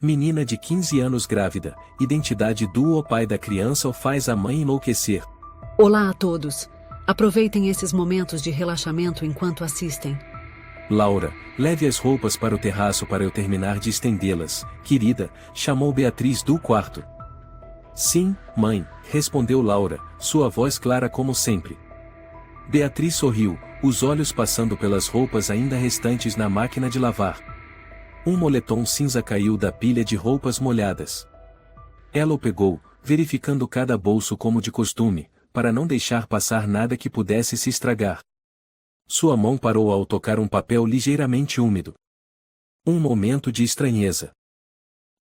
Menina de 15 anos grávida, identidade do pai da criança faz a mãe enlouquecer. Olá a todos. Aproveitem esses momentos de relaxamento enquanto assistem. Laura, leve as roupas para o terraço para eu terminar de estendê-las, querida, chamou Beatriz do quarto. Sim, mãe, respondeu Laura, sua voz clara como sempre. Beatriz sorriu, os olhos passando pelas roupas ainda restantes na máquina de lavar. Um moletom cinza caiu da pilha de roupas molhadas. Ela o pegou, verificando cada bolso como de costume, para não deixar passar nada que pudesse se estragar. Sua mão parou ao tocar um papel ligeiramente úmido. Um momento de estranheza.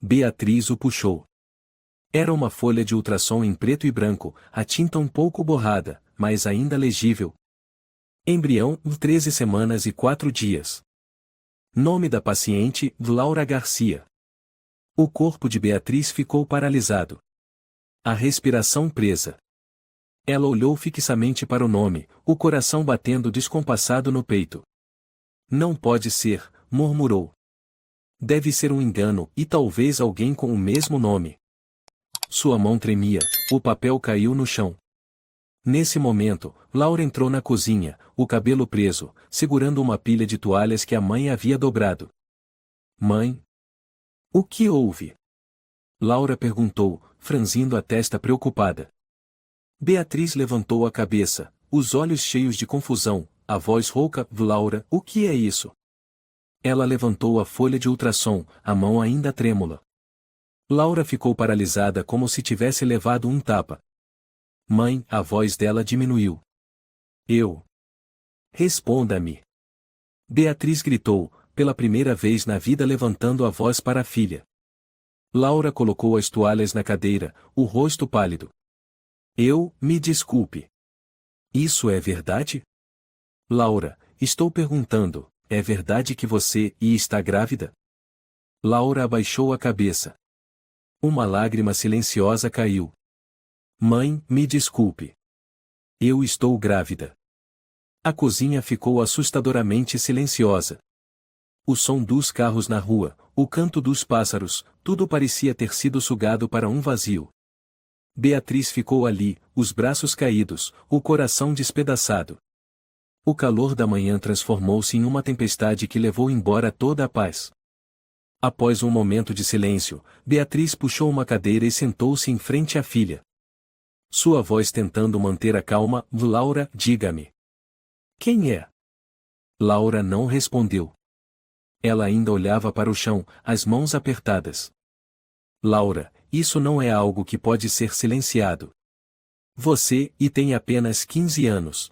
Beatriz o puxou. Era uma folha de ultrassom em preto e branco, a tinta um pouco borrada, mas ainda legível. Embrião, 13 semanas e 4 dias. Nome da paciente, Laura Garcia. O corpo de Beatriz ficou paralisado. A respiração presa. Ela olhou fixamente para o nome, o coração batendo descompassado no peito. Não pode ser, murmurou. Deve ser um engano e talvez alguém com o mesmo nome. Sua mão tremia, o papel caiu no chão. Nesse momento, Laura entrou na cozinha, o cabelo preso, segurando uma pilha de toalhas que a mãe havia dobrado. Mãe? O que houve? Laura perguntou, franzindo a testa preocupada. Beatriz levantou a cabeça, os olhos cheios de confusão, a voz rouca, Laura, o que é isso? Ela levantou a folha de ultrassom, a mão ainda trêmula. Laura ficou paralisada como se tivesse levado um tapa. Mãe, a voz dela diminuiu. Eu. Responda-me. Beatriz gritou, pela primeira vez na vida levantando a voz para a filha. Laura colocou as toalhas na cadeira, o rosto pálido. Me desculpe. Isso é verdade? Laura, estou perguntando, é verdade que você está grávida? Laura abaixou a cabeça. Uma lágrima silenciosa caiu. Mãe, me desculpe. Eu estou grávida. A cozinha ficou assustadoramente silenciosa. O som dos carros na rua, o canto dos pássaros, tudo parecia ter sido sugado para um vazio. Beatriz ficou ali, os braços caídos, o coração despedaçado. O calor da manhã transformou-se em uma tempestade que levou embora toda a paz. Após um momento de silêncio, Beatriz puxou uma cadeira e sentou-se em frente à filha. Sua voz tentando manter a calma, Laura, diga-me. Quem é? Laura não respondeu. Ela ainda olhava para o chão, as mãos apertadas. Laura, isso não é algo que pode ser silenciado. Você tem apenas 15 anos.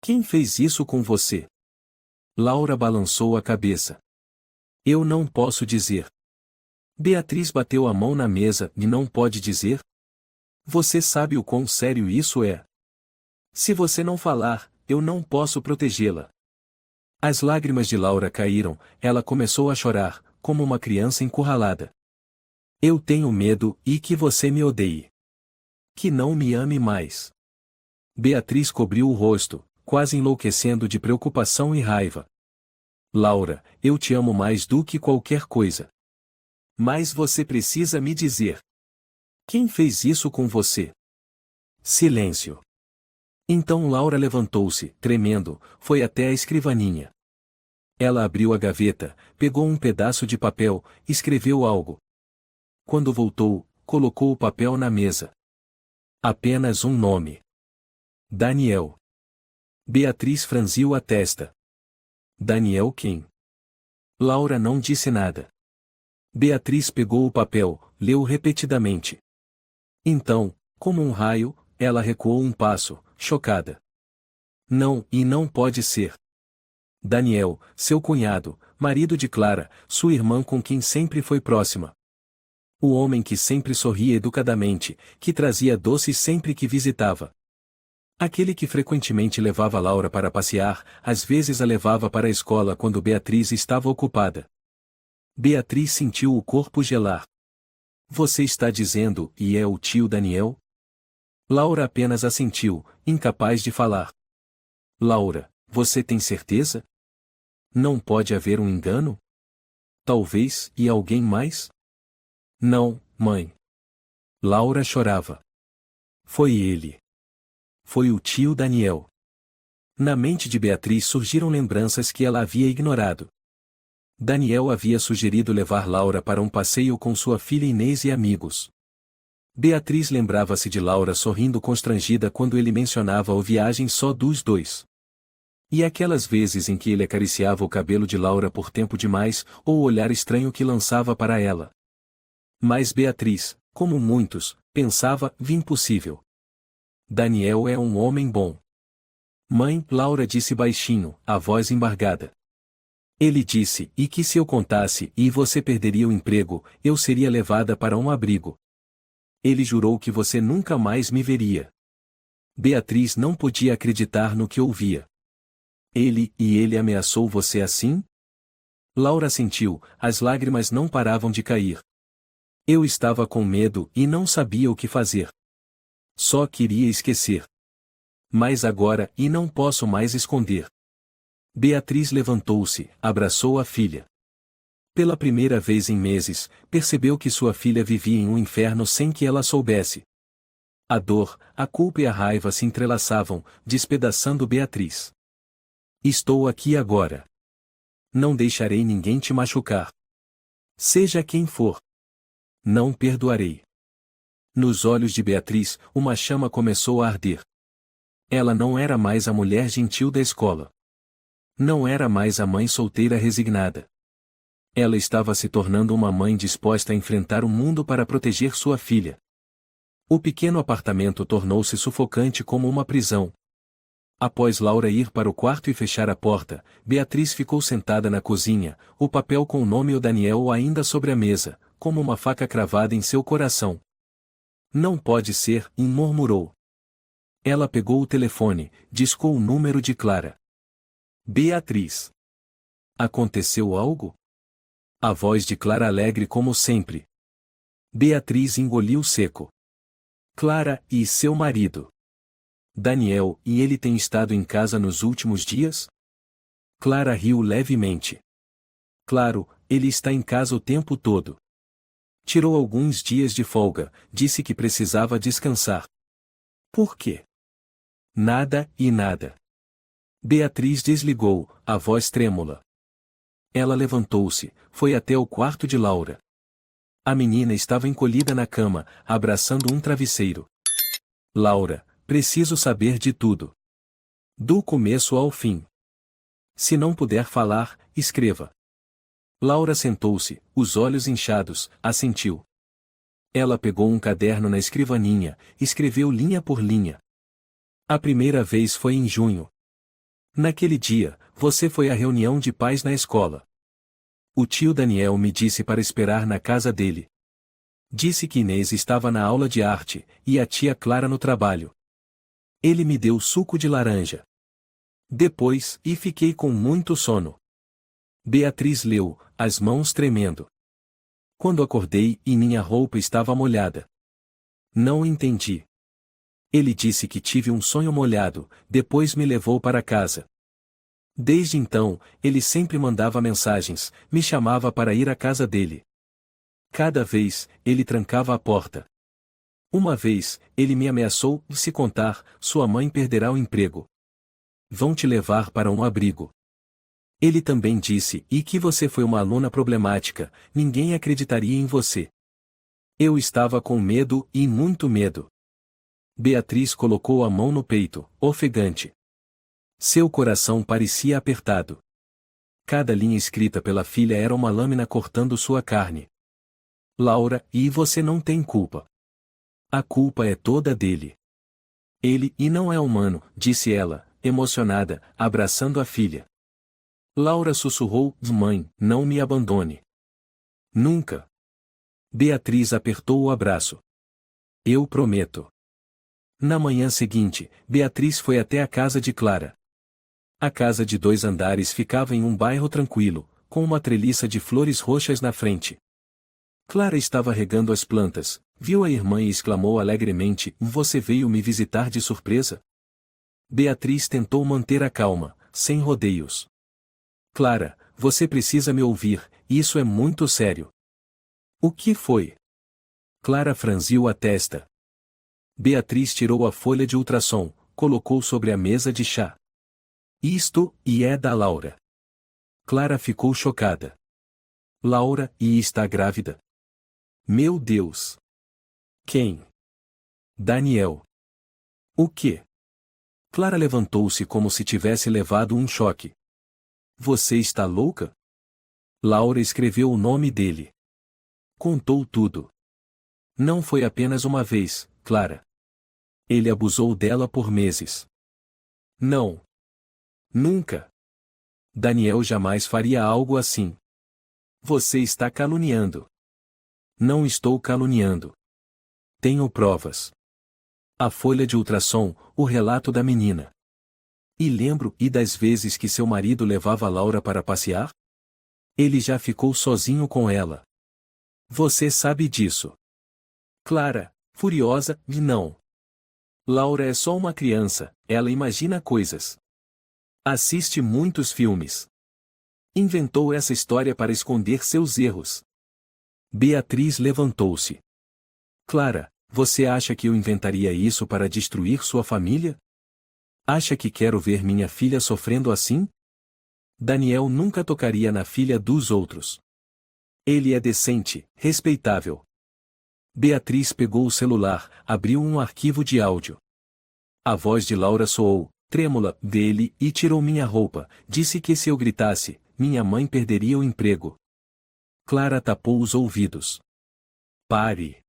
Quem fez isso com você? Laura balançou a cabeça. Eu não posso dizer. Beatriz bateu a mão na mesa e não pode dizer? Você sabe o quão sério isso é. Se você não falar, eu não posso protegê-la. As lágrimas de Laura caíram, ela começou a chorar, como uma criança encurralada. Eu tenho medo que você me odeie. Que não me ame mais. Beatriz cobriu o rosto, quase enlouquecendo de preocupação e raiva. Laura, eu te amo mais do que qualquer coisa. Mas você precisa me dizer. Quem fez isso com você? Silêncio. Então Laura levantou-se, tremendo, foi até a escrivaninha. Ela abriu a gaveta, pegou um pedaço de papel, escreveu algo. Quando voltou, colocou o papel na mesa. Apenas um nome. Daniel. Beatriz franziu a testa. Daniel quem? Laura não disse nada. Beatriz pegou o papel, leu repetidamente. Então, como um raio, ela recuou um passo, chocada. Não pode ser. Daniel, seu cunhado, marido de Clara, sua irmã com quem sempre foi próxima. O homem que sempre sorria educadamente, que trazia doces sempre que visitava. Aquele que frequentemente levava Laura para passear, às vezes a levava para a escola quando Beatriz estava ocupada. Beatriz sentiu o corpo gelar. Você está dizendo, é o tio Daniel? Laura apenas assentiu, incapaz de falar. Laura, você tem certeza? Não pode haver um engano? Talvez, alguém mais? Não, mãe. Laura chorava. Foi ele. Foi o tio Daniel. Na mente de Beatriz surgiram lembranças que ela havia ignorado. Daniel havia sugerido levar Laura para um passeio com sua filha Inês e amigos. Beatriz lembrava-se de Laura sorrindo constrangida quando ele mencionava a viagem só dos dois. E aquelas vezes em que ele acariciava o cabelo de Laura por tempo demais, ou o olhar estranho que lançava para ela. Mas Beatriz, como muitos, pensava, impossível. Daniel é um homem bom. Mãe, Laura disse baixinho, a voz embargada. Ele disse, e que se eu contasse e você perderia o emprego, eu seria levada para um abrigo. Ele jurou que você nunca mais me veria. Beatriz não podia acreditar no que ouvia. Ele ameaçou você assim? Laura sentiu, as lágrimas não paravam de cair. Eu estava com medo e não sabia o que fazer. Só queria esquecer. Mas agora, e não posso mais esconder. Beatriz levantou-se, abraçou a filha. Pela primeira vez em meses, percebeu que sua filha vivia em um inferno sem que ela soubesse. A dor, a culpa e a raiva se entrelaçavam, despedaçando Beatriz. Estou aqui agora. Não deixarei ninguém te machucar. Seja quem for. Não perdoarei. Nos olhos de Beatriz, uma chama começou a arder. Ela não era mais a mulher gentil da escola. Não era mais a mãe solteira resignada. Ela estava se tornando uma mãe disposta a enfrentar o mundo para proteger sua filha. O pequeno apartamento tornou-se sufocante como uma prisão. Após Laura ir para o quarto e fechar a porta, Beatriz ficou sentada na cozinha, o papel com o nome o Daniel ainda sobre a mesa, como uma faca cravada em seu coração. Não pode ser, murmurou. Ela pegou o telefone, discou o número de Clara. Beatriz. Aconteceu algo? A voz de Clara alegre como sempre. Beatriz engoliu seco. Clara, e seu marido? Daniel, e ele tem estado em casa nos últimos dias? Clara riu levemente. Claro, ele está em casa o tempo todo. Tirou alguns dias de folga, disse que precisava descansar. Por quê? Nada e nada. Beatriz desligou, a voz trêmula. Ela levantou-se, foi até o quarto de Laura. A menina estava encolhida na cama, abraçando um travesseiro. Laura, preciso saber de tudo. Do começo ao fim. Se não puder falar, escreva. Laura sentou-se, os olhos inchados, assentiu. Ela pegou um caderno na escrivaninha, escreveu linha por linha. A primeira vez foi em junho. Naquele dia, você foi à reunião de pais na escola. O tio Daniel me disse para esperar na casa dele. Disse que Inês estava na aula de arte, e a tia Clara no trabalho. Ele me deu suco de laranja. Depois, e fiquei com muito sono. Beatriz leu, as mãos tremendo. Quando acordei, e minha roupa estava molhada. Não entendi. Ele disse que tive um sonho molhado, depois me levou para casa. Desde então, ele sempre mandava mensagens, me chamava para ir à casa dele. Cada vez, ele trancava a porta. Uma vez, ele me ameaçou, se contar, sua mãe perderá o emprego. Vão te levar para um abrigo. Ele também disse, e que você foi uma aluna problemática, ninguém acreditaria em você. Eu estava com medo, e muito medo. Beatriz colocou a mão no peito, ofegante. Seu coração parecia apertado. Cada linha escrita pela filha era uma lâmina cortando sua carne. Laura, e você não tem culpa. A culpa é toda dele. Ele, e não é humano, disse ela, emocionada, abraçando a filha. Laura sussurrou, mãe, não me abandone. Nunca. Beatriz apertou o abraço. Eu prometo. Na manhã seguinte, Beatriz foi até a casa de Clara. A casa de 2 andares ficava em um bairro tranquilo, com uma treliça de flores roxas na frente. Clara estava regando as plantas, viu a irmã e exclamou alegremente, você veio me visitar de surpresa? Beatriz tentou manter a calma, sem rodeios. Clara, você precisa me ouvir, isso é muito sério. O que foi? Clara franziu a testa. Beatriz tirou a folha de ultrassom, colocou sobre a mesa de chá. Isto, e é da Laura. Clara ficou chocada. Laura, e está grávida? Meu Deus! Quem? Daniel. O quê? Clara levantou-se como se tivesse levado um choque. Você está louca? Laura escreveu o nome dele. Contou tudo. Não foi apenas uma vez, Clara. Ele abusou dela por meses. Não. Nunca. Daniel jamais faria algo assim. Você está caluniando. Não estou caluniando. Tenho provas. A folha de ultrassom, o relato da menina. E lembro-e das vezes que seu marido levava Laura para passear? Ele já ficou sozinho com ela. Você sabe disso. Clara, furiosa, e não. Laura é só uma criança, ela imagina coisas. Assiste muitos filmes. Inventou essa história para esconder seus erros. Beatriz levantou-se. Clara, você acha que eu inventaria isso para destruir sua família? Acha que quero ver minha filha sofrendo assim? Daniel nunca tocaria na filha dos outros. Ele é decente, respeitável. Beatriz pegou o celular, abriu um arquivo de áudio. A voz de Laura soou, trêmula, dele, e tirou minha roupa, disse que se eu gritasse, minha mãe perderia o emprego. Clara tapou os ouvidos. Pare.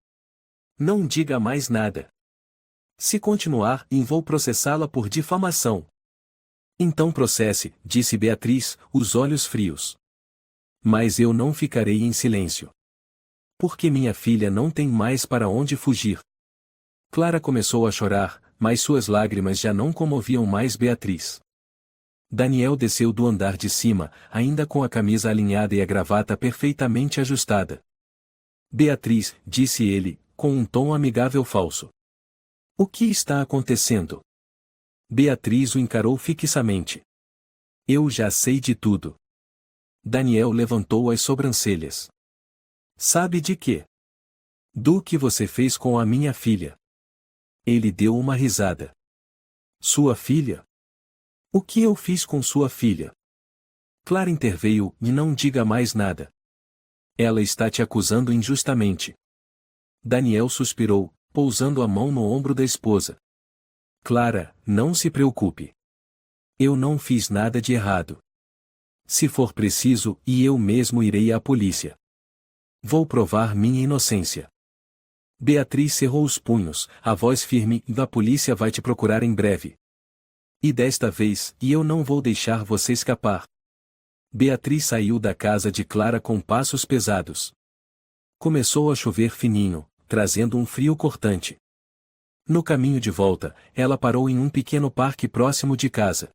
Não diga mais nada. Se continuar, vou processá-la por difamação. Então processe, disse Beatriz, os olhos frios. Mas eu não ficarei em silêncio. Porque minha filha não tem mais para onde fugir. Clara começou a chorar, mas suas lágrimas já não comoviam mais Beatriz. Daniel desceu do andar de cima, ainda com a camisa alinhada e a gravata perfeitamente ajustada. Beatriz, disse ele, com um tom amigável falso. O que está acontecendo? Beatriz o encarou fixamente. Eu já sei de tudo. Daniel levantou as sobrancelhas. Sabe de quê? Do que você fez com a minha filha. Ele deu uma risada. Sua filha? O que eu fiz com sua filha? Clara interveio, e não diga mais nada. Ela está te acusando injustamente. Daniel suspirou, pousando a mão no ombro da esposa. Clara, não se preocupe. Eu não fiz nada de errado. Se for preciso, eu mesmo irei à polícia. Vou provar minha inocência. Beatriz cerrou os punhos, a voz firme, da polícia vai te procurar em breve. E desta vez, eu não vou deixar você escapar. Beatriz saiu da casa de Clara com passos pesados. Começou a chover fininho, trazendo um frio cortante. No caminho de volta, ela parou em um pequeno parque próximo de casa.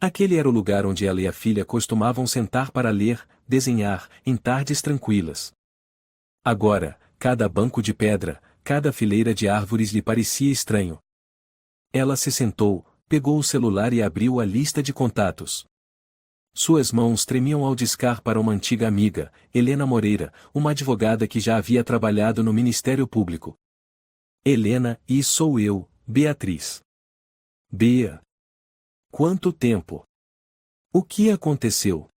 Aquele era o lugar onde ela e a filha costumavam sentar para ler, desenhar, em tardes tranquilas. Agora, cada banco de pedra, cada fileira de árvores lhe parecia estranho. Ela se sentou, pegou o celular e abriu a lista de contatos. Suas mãos tremiam ao discar para uma antiga amiga, Helena Moreira, uma advogada que já havia trabalhado no Ministério Público. Helena, e sou eu, Beatriz. Bea. Quanto tempo? O que aconteceu?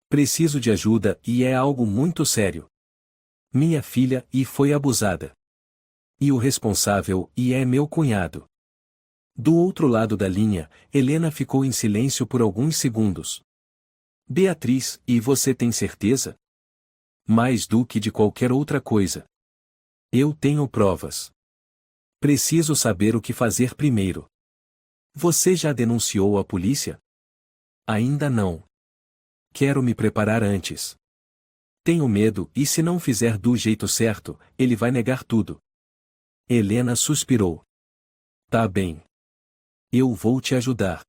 Preciso de ajuda e é algo muito sério. Minha filha foi abusada. E o responsável é meu cunhado. Do outro lado da linha, Helena ficou em silêncio por alguns segundos. Beatriz, e você tem certeza? Mais do que de qualquer outra coisa. Eu tenho provas. Preciso saber o que fazer primeiro. Você já denunciou a polícia? Ainda não. Quero me preparar antes. Tenho medo, e se não fizer do jeito certo, ele vai negar tudo. Helena suspirou. Tá bem. Eu vou te ajudar.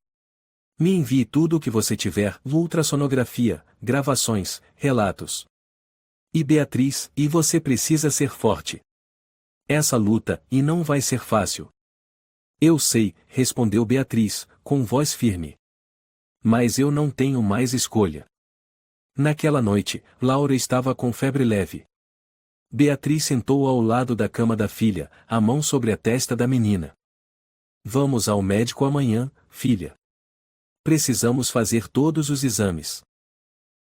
Me envie tudo o que você tiver, ultrassonografia, gravações, relatos. E Beatriz, e você precisa ser forte. Essa luta, não vai ser fácil. Eu sei, respondeu Beatriz, com voz firme. Mas eu não tenho mais escolha. Naquela noite, Laura estava com febre leve. Beatriz sentou ao lado da cama da filha, a mão sobre a testa da menina. Vamos ao médico amanhã, filha. Precisamos fazer todos os exames.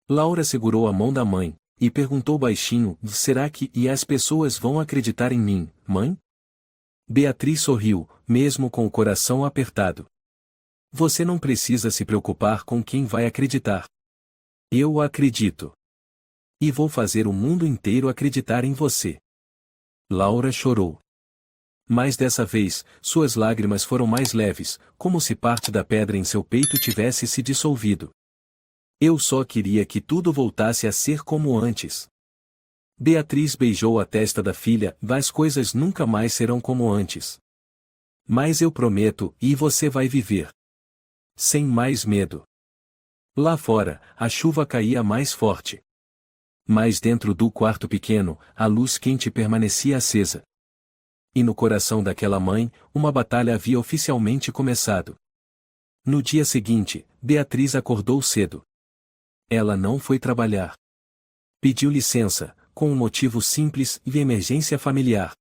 Laura segurou a mão da mãe, e perguntou baixinho: será que as pessoas vão acreditar em mim, mãe? Beatriz sorriu, mesmo com o coração apertado. Você não precisa se preocupar com quem vai acreditar. Eu acredito. E vou fazer o mundo inteiro acreditar em você. Laura chorou. Mas dessa vez, suas lágrimas foram mais leves, como se parte da pedra em seu peito tivesse se dissolvido. Eu só queria que tudo voltasse a ser como antes. Beatriz beijou a testa da filha: as coisas nunca mais serão como antes. Mas eu prometo, e você vai viver. Sem mais medo. Lá fora, a chuva caía mais forte. Mas dentro do quarto pequeno, a luz quente permanecia acesa. E no coração daquela mãe, uma batalha havia oficialmente começado. No dia seguinte, Beatriz acordou cedo. Ela não foi trabalhar. Pediu licença, com um motivo simples e emergência familiar.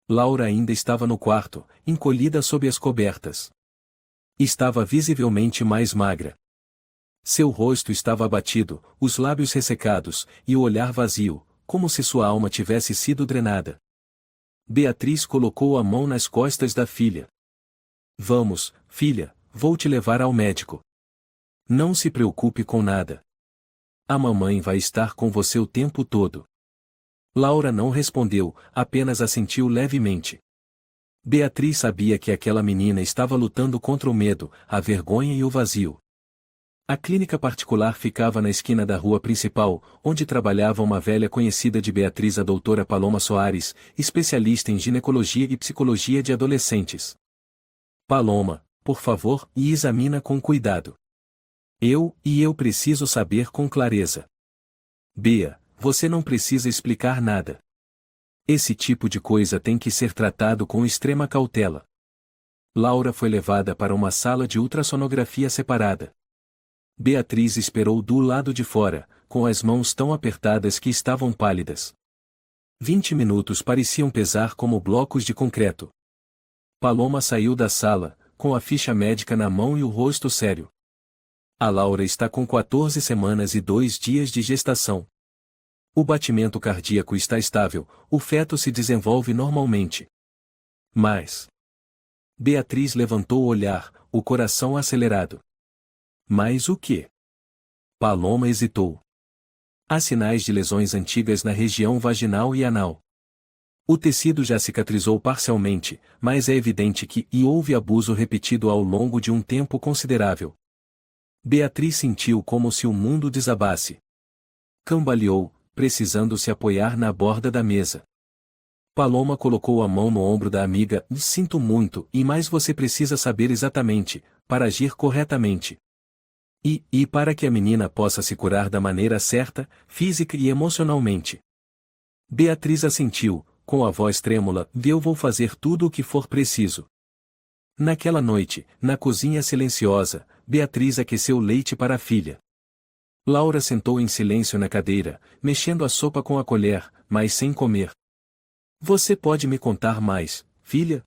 Laura ainda estava no quarto, encolhida sob as cobertas. Estava visivelmente mais magra. Seu rosto estava abatido, os lábios ressecados, e o olhar vazio, como se sua alma tivesse sido drenada. Beatriz colocou a mão nas costas da filha. Vamos, filha, vou te levar ao médico. Não se preocupe com nada. A mamãe vai estar com você o tempo todo. Laura não respondeu, apenas assentiu levemente. Beatriz sabia que aquela menina estava lutando contra o medo, a vergonha e o vazio. A clínica particular ficava na esquina da rua principal, onde trabalhava uma velha conhecida de Beatriz, a doutora Paloma Soares, especialista em ginecologia e psicologia de adolescentes. Paloma, por favor, e examina com cuidado. Eu preciso saber com clareza. Bea, você não precisa explicar nada. Esse tipo de coisa tem que ser tratado com extrema cautela. Laura foi levada para uma sala de ultrassonografia separada. Beatriz esperou do lado de fora, com as mãos tão apertadas que estavam pálidas. 20 minutos pareciam pesar como blocos de concreto. Paloma saiu da sala, com a ficha médica na mão e o rosto sério. A Laura está com 14 semanas e 2 dias de gestação. O batimento cardíaco está estável, o feto se desenvolve normalmente. Mas... Beatriz levantou o olhar, o coração acelerado. Mas o quê? Paloma hesitou. Há sinais de lesões antigas na região vaginal e anal. O tecido já cicatrizou parcialmente, mas é evidente que houve abuso repetido ao longo de um tempo considerável. Beatriz sentiu como se o mundo desabasse. Cambaleou, precisando se apoiar na borda da mesa. Paloma colocou a mão no ombro da amiga: sinto muito, mas você precisa saber exatamente, para agir corretamente. E para que a menina possa se curar da maneira certa, física e emocionalmente. Beatriz assentiu, com a voz trêmula: eu vou fazer tudo o que for preciso. Naquela noite, na cozinha silenciosa, Beatriz aqueceu leite para a filha. Laura sentou em silêncio na cadeira, mexendo a sopa com a colher, mas sem comer. Você pode me contar mais, filha?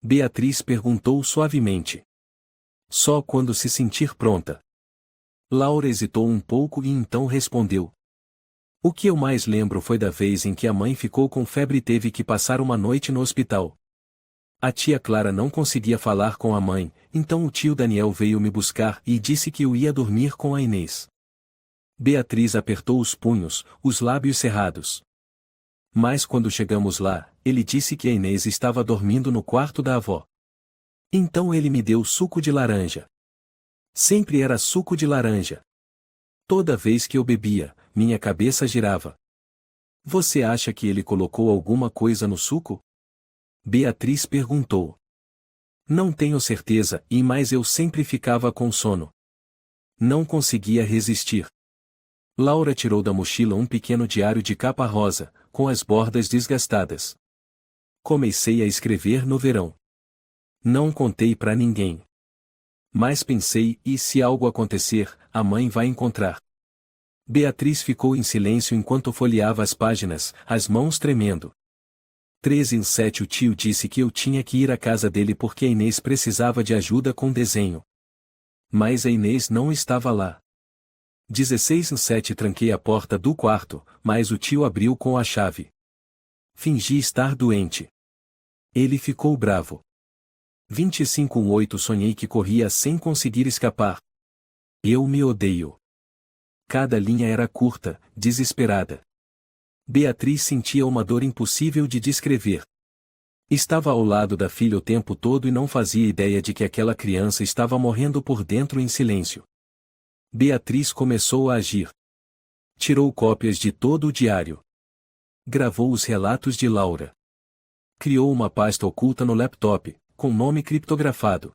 Beatriz perguntou suavemente. Só quando se sentir pronta. Laura hesitou um pouco e então respondeu. O que eu mais lembro foi da vez em que a mãe ficou com febre e teve que passar uma noite no hospital. A tia Clara não conseguia falar com a mãe, então o tio Daniel veio me buscar e disse que eu ia dormir com a Inês. Beatriz apertou os punhos, os lábios cerrados. Mas quando chegamos lá, ele disse que a Inês estava dormindo no quarto da avó. Então ele me deu suco de laranja. Sempre era suco de laranja. Toda vez que eu bebia, minha cabeça girava. Você acha que ele colocou alguma coisa no suco? Beatriz perguntou. Não tenho certeza, mas eu sempre ficava com sono. Não conseguia resistir. Laura tirou da mochila um pequeno diário de capa rosa, com as bordas desgastadas. Comecei a escrever no verão. Não contei para ninguém. Mas pensei, e se algo acontecer, a mãe vai encontrar. Beatriz ficou em silêncio enquanto folheava as páginas, as mãos tremendo. 13:7 O tio disse que eu tinha que ir à casa dele porque a Inês precisava de ajuda com desenho. Mas a Inês não estava lá. 16:7 Tranquei a porta do quarto, mas o tio abriu com a chave. Fingi estar doente. Ele ficou bravo. 25:8 Sonhei que corria sem conseguir escapar. Eu me odeio. Cada linha era curta, desesperada. Beatriz sentia uma dor impossível de descrever. Estava ao lado da filha o tempo todo e não fazia ideia de que aquela criança estava morrendo por dentro em silêncio. Beatriz começou a agir. Tirou cópias de todo o diário. Gravou os relatos de Laura. Criou uma pasta oculta no laptop, com nome criptografado.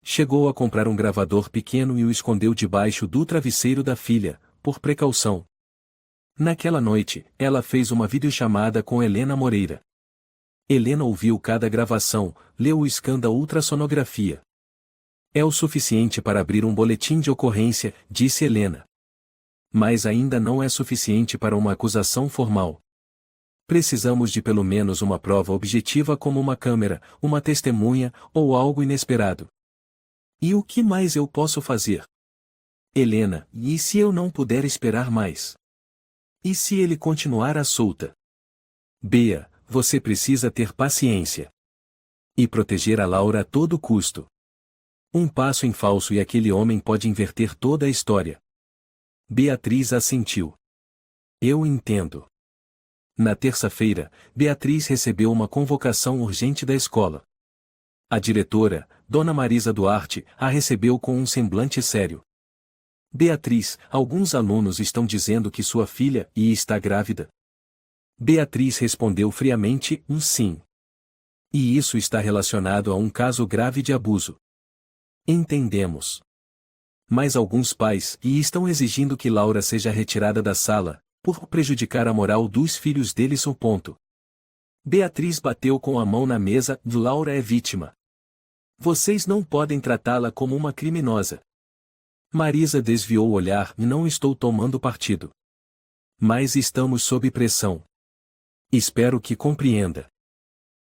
Chegou a comprar um gravador pequeno e o escondeu debaixo do travesseiro da filha, por precaução. Naquela noite, ela fez uma videochamada com Helena Moreira. Helena ouviu cada gravação, leu o scan da ultrassonografia. É o suficiente para abrir um boletim de ocorrência, disse Helena. Mas ainda não é suficiente para uma acusação formal. Precisamos de pelo menos uma prova objetiva como uma câmera, uma testemunha, ou algo inesperado. E o que mais eu posso fazer? Helena, e se eu não puder esperar mais? E se ele continuar à solta? Bea, você precisa ter paciência. E proteger a Laura a todo custo. Um passo em falso e aquele homem pode inverter toda a história. Beatriz assentiu. Eu entendo. Na terça-feira, Beatriz recebeu uma convocação urgente da escola. A diretora, Dona Marisa Duarte, a recebeu com um semblante sério. Beatriz, alguns alunos estão dizendo que sua filha está grávida. Beatriz respondeu friamente, sim. E isso está relacionado a um caso grave de abuso. Entendemos. Mas alguns pais estão exigindo que Laura seja retirada da sala, por prejudicar a moral dos filhos deles. Beatriz bateu com a mão na mesa, Laura é vítima. Vocês não podem tratá-la como uma criminosa. Marisa desviou o olhar e não estou tomando partido. Mas estamos sob pressão. Espero que compreenda.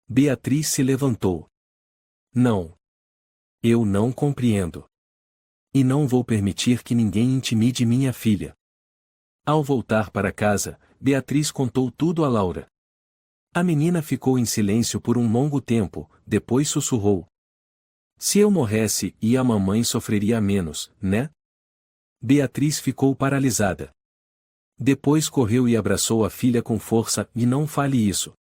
Beatriz se levantou. Não. Eu não compreendo. E não vou permitir que ninguém intimide minha filha. Ao voltar para casa, Beatriz contou tudo a Laura. A menina ficou em silêncio por um longo tempo, depois sussurrou. Se eu morresse, a mamãe sofreria menos, né? Beatriz ficou paralisada. Depois correu e abraçou a filha com força, e não fale isso.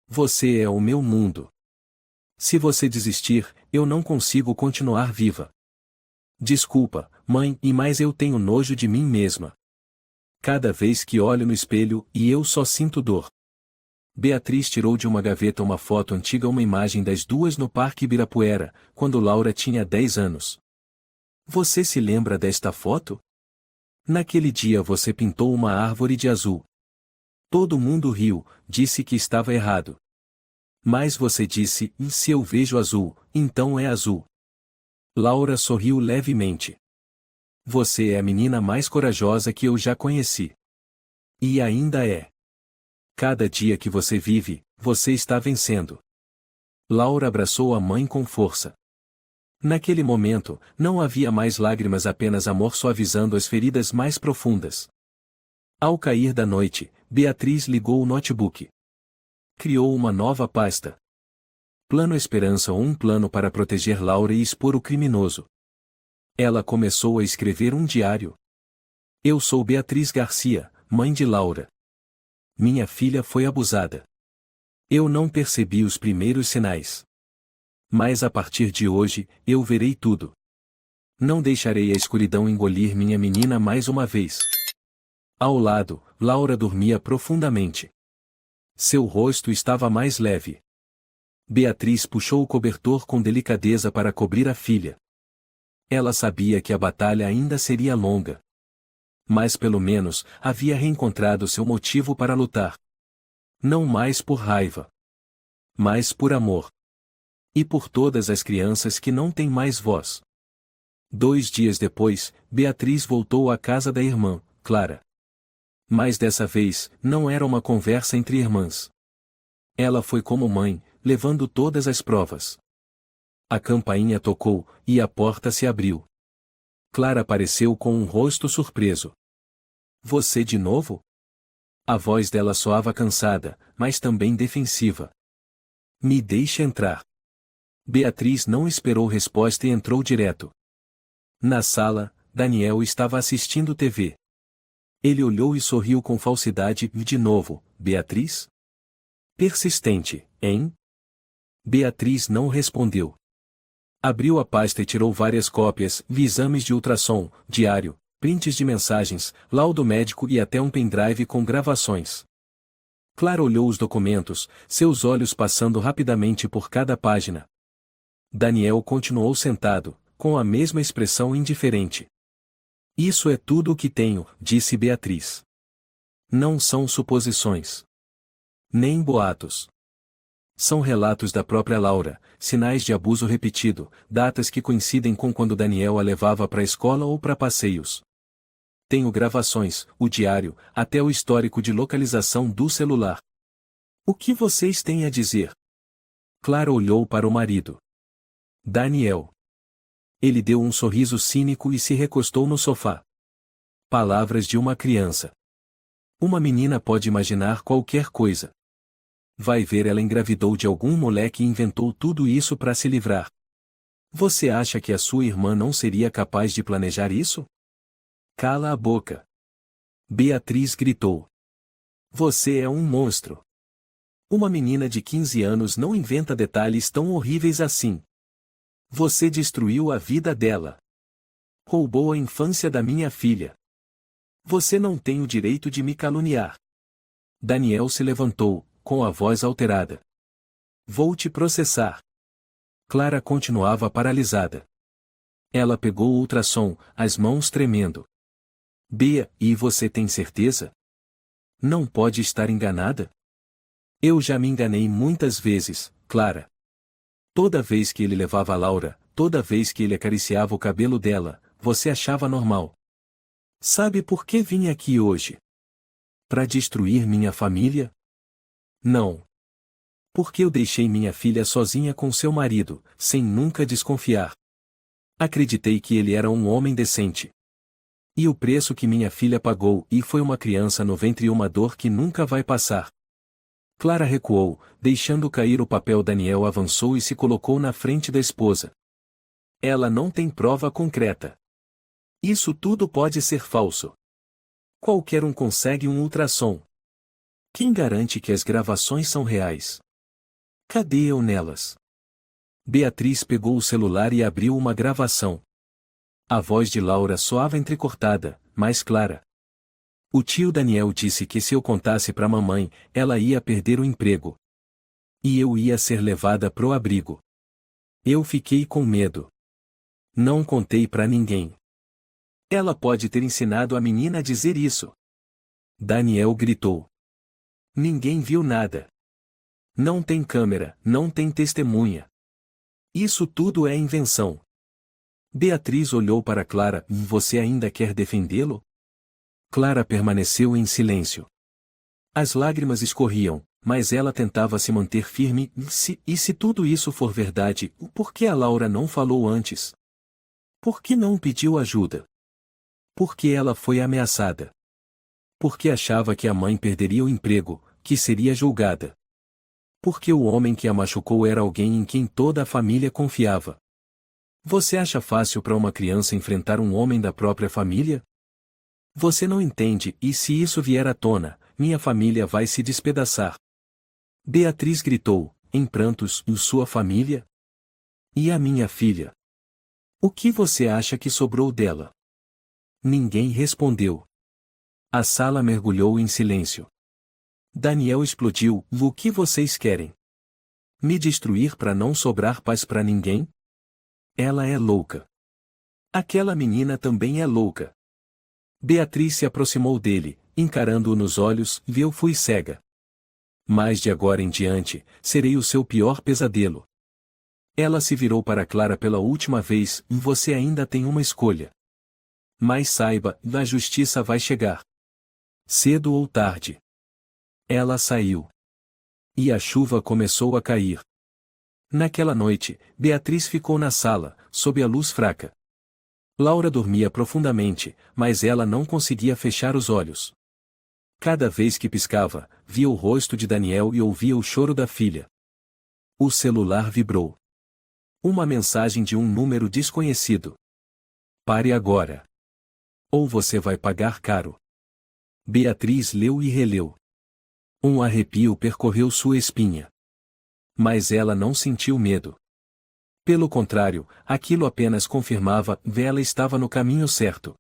Você é o meu mundo. Se você desistir, eu não consigo continuar viva. Desculpa, mãe, mas eu tenho nojo de mim mesma. Cada vez que olho no espelho, eu só sinto dor. Beatriz tirou de uma gaveta uma foto antiga, uma imagem das duas no Parque Ibirapuera, quando Laura tinha 10 anos. Você se lembra desta foto? Naquele dia você pintou uma árvore de azul. Todo mundo riu, disse que estava errado. Mas você disse, se eu vejo azul, então é azul. Laura sorriu levemente. Você é a menina mais corajosa que eu já conheci. E ainda é. Cada dia que você vive, você está vencendo. Laura abraçou a mãe com força. Naquele momento, não havia mais lágrimas, apenas amor suavizando as feridas mais profundas. Ao cair da noite, Beatriz ligou o notebook. Criou uma nova pasta. Plano Esperança, um plano para proteger Laura e expor o criminoso. Ela começou a escrever um diário. Eu sou Beatriz Garcia, mãe de Laura. Minha filha foi abusada. Eu não percebi os primeiros sinais. Mas a partir de hoje, eu verei tudo. Não deixarei a escuridão engolir minha menina mais uma vez. Ao lado, Laura dormia profundamente. Seu rosto estava mais leve. Beatriz puxou o cobertor com delicadeza para cobrir a filha. Ela sabia que a batalha ainda seria longa. Mas pelo menos, havia reencontrado seu motivo para lutar. Não mais por raiva. Mas por amor. E por todas as crianças que não têm mais voz. 2 dias depois, Beatriz voltou à casa da irmã, Clara. Mas dessa vez, não era uma conversa entre irmãs. Ela foi como mãe, levando todas as provas. A campainha tocou, e a porta se abriu. Clara apareceu com um rosto surpreso. Você de novo? A voz dela soava cansada, mas também defensiva. Me deixe entrar. Beatriz não esperou resposta e entrou direto. Na sala, Daniel estava assistindo TV. Ele olhou e sorriu com falsidade. De novo, Beatriz? Persistente, hein? Beatriz não respondeu. Abriu a pasta e tirou várias cópias, exames de ultrassom, diário, prints de mensagens, laudo médico e até um pendrive com gravações. Clara olhou os documentos, seus olhos passando rapidamente por cada página. Daniel continuou sentado, com a mesma expressão indiferente. Isso é tudo o que tenho, disse Beatriz. Não são suposições. Nem boatos. São relatos da própria Laura, sinais de abuso repetido, datas que coincidem com quando Daniel a levava para a escola ou para passeios. Tenho gravações, o diário, até o histórico de localização do celular. O que vocês têm a dizer? Clara olhou para o marido. Daniel. Ele deu um sorriso cínico e se recostou no sofá. Palavras de uma criança. Uma menina pode imaginar qualquer coisa. Vai ver, ela engravidou de algum moleque e inventou tudo isso para se livrar. Você acha que a sua irmã não seria capaz de planejar isso? Cala a boca. Beatriz gritou. Você é um monstro. Uma menina de 15 anos não inventa detalhes tão horríveis assim. Você destruiu a vida dela. Roubou a infância da minha filha. Você não tem o direito de me caluniar. Daniel se levantou, com a voz alterada. Vou te processar. Clara continuava paralisada. Ela pegou o ultrassom, as mãos tremendo. Bea, e você tem certeza? Não pode estar enganada? Eu já me enganei muitas vezes, Clara. Toda vez que ele levava a Laura, toda vez que ele acariciava o cabelo dela, você achava normal. Sabe por que vim aqui hoje? Para destruir minha família? Não. Porque eu deixei minha filha sozinha com seu marido, sem nunca desconfiar. Acreditei que ele era um homem decente. E o preço que minha filha pagou, e foi uma criança no ventre e uma dor que nunca vai passar. Clara recuou, deixando cair o papel. Daniel avançou e se colocou na frente da esposa. Ela não tem prova concreta. Isso tudo pode ser falso. Qualquer um consegue um ultrassom. Quem garante que as gravações são reais? Cadê eu nelas? Beatriz pegou o celular e abriu uma gravação. A voz de Laura soava entrecortada, mas clara. O tio Daniel disse que se eu contasse para mamãe, ela ia perder o emprego. E eu ia ser levada pro abrigo. Eu fiquei com medo. Não contei para ninguém. Ela pode ter ensinado a menina a dizer isso. Daniel gritou. Ninguém viu nada. Não tem câmera, não tem testemunha. Isso tudo é invenção. Beatriz olhou para Clara. Você ainda quer defendê-lo? Clara permaneceu em silêncio. As lágrimas escorriam, mas ela tentava se manter firme. E se tudo isso for verdade, por que a Laura não falou antes? Por que não pediu ajuda? Por que ela foi ameaçada? Porque achava que a mãe perderia o emprego, que seria julgada. Porque o homem que a machucou era alguém em quem toda a família confiava. Você acha fácil para uma criança enfrentar um homem da própria família? Você não entende, e se isso vier à tona, minha família vai se despedaçar. Beatriz gritou, em prantos, e sua família? E a minha filha? O que você acha que sobrou dela? Ninguém respondeu. A sala mergulhou em silêncio. Daniel explodiu. O que vocês querem? Me destruir para não sobrar paz para ninguém? Ela é louca. Aquela menina também é louca. Beatriz se aproximou dele, encarando-o nos olhos. Eu fui cega. Mas de agora em diante, serei o seu pior pesadelo. Ela se virou para Clara pela última vez. Você ainda tem uma escolha. Mas saiba, a justiça vai chegar. Cedo ou tarde. Ela saiu. E a chuva começou a cair. Naquela noite, Beatriz ficou na sala, sob a luz fraca. Laura dormia profundamente, mas ela não conseguia fechar os olhos. Cada vez que piscava, via o rosto de Daniel e ouvia o choro da filha. O celular vibrou. Uma mensagem de um número desconhecido. Pare agora. Ou você vai pagar caro. Beatriz leu e releu. Um arrepio percorreu sua espinha. Mas ela não sentiu medo. Pelo contrário, aquilo apenas confirmava que ela estava no caminho certo.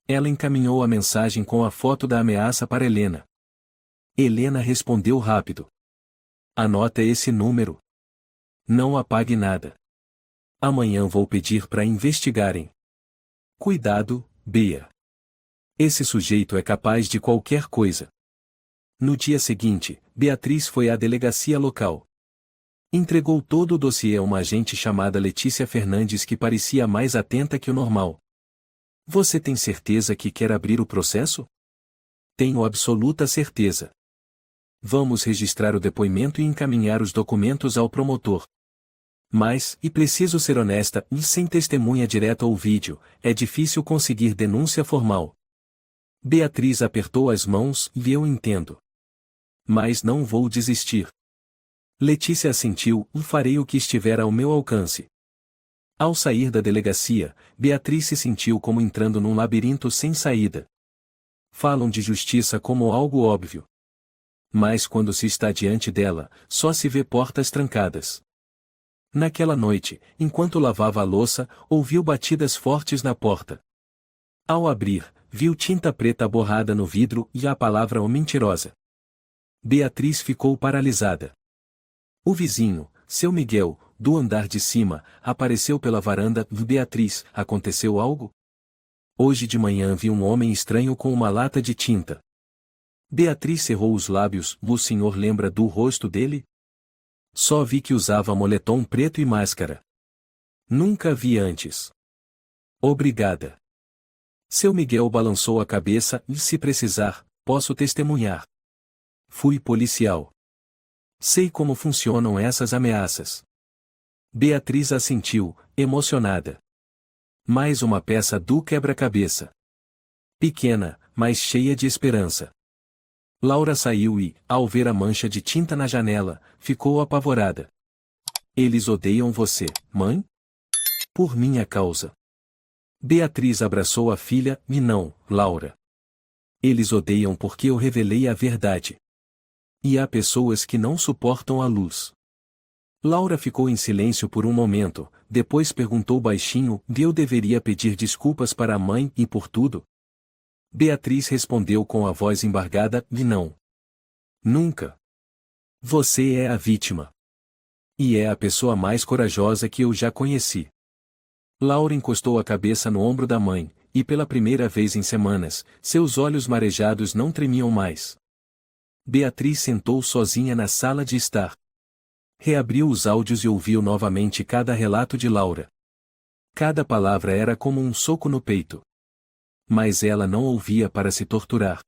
Ela encaminhou a mensagem com a foto da ameaça para Helena. Helena respondeu rápido. Anota esse número. Não apague nada. Amanhã vou pedir para investigarem. Cuidado, Bea. Esse sujeito é capaz de qualquer coisa. No dia seguinte, Beatriz foi à delegacia local. Entregou todo o dossiê a uma agente chamada Letícia Fernandes que parecia mais atenta que o normal. Você tem certeza que quer abrir o processo? Tenho absoluta certeza. Vamos registrar o depoimento e encaminhar os documentos ao promotor. Mas, e preciso ser honesta, e sem testemunha direta ou vídeo, é difícil conseguir denúncia formal. Beatriz apertou as mãos e eu entendo. Mas não vou desistir. Letícia assentiu e farei o que estiver ao meu alcance. Ao sair da delegacia, Beatriz se sentiu como entrando num labirinto sem saída. Falam de justiça como algo óbvio. Mas quando se está diante dela, só se vê portas trancadas. Naquela noite, enquanto lavava a louça, ouviu batidas fortes na porta. Ao abrir, viu tinta preta borrada no vidro e a palavra "o mentirosa". Beatriz ficou paralisada. O vizinho, seu Miguel, do andar de cima, apareceu pela varanda. Beatriz, aconteceu algo? Hoje de manhã vi um homem estranho com uma lata de tinta. Beatriz cerrou os lábios. O senhor lembra do rosto dele? Só vi que usava moletom preto e máscara. Nunca vi antes. Obrigada. Seu Miguel balançou a cabeça e, se precisar, posso testemunhar. Fui policial. Sei como funcionam essas ameaças. Beatriz assentiu, emocionada. Mais uma peça do quebra-cabeça. Pequena, mas cheia de esperança. Laura saiu e, ao ver a mancha de tinta na janela, ficou apavorada. Eles odeiam você, mãe? Por minha causa. Beatriz abraçou a filha. E não, Laura. Eles odeiam porque eu revelei a verdade. E há pessoas que não suportam a luz. Laura ficou em silêncio por um momento, depois perguntou baixinho: eu deveria pedir desculpas para a mãe e por tudo? Beatriz respondeu com a voz embargada: e não. Nunca. Você é a vítima. E é a pessoa mais corajosa que eu já conheci. Laura encostou a cabeça no ombro da mãe, e pela primeira vez em semanas, seus olhos marejados não tremiam mais. Beatriz sentou sozinha na sala de estar. Reabriu os áudios e ouviu novamente cada relato de Laura. Cada palavra era como um soco no peito. Mas ela não ouvia para se torturar.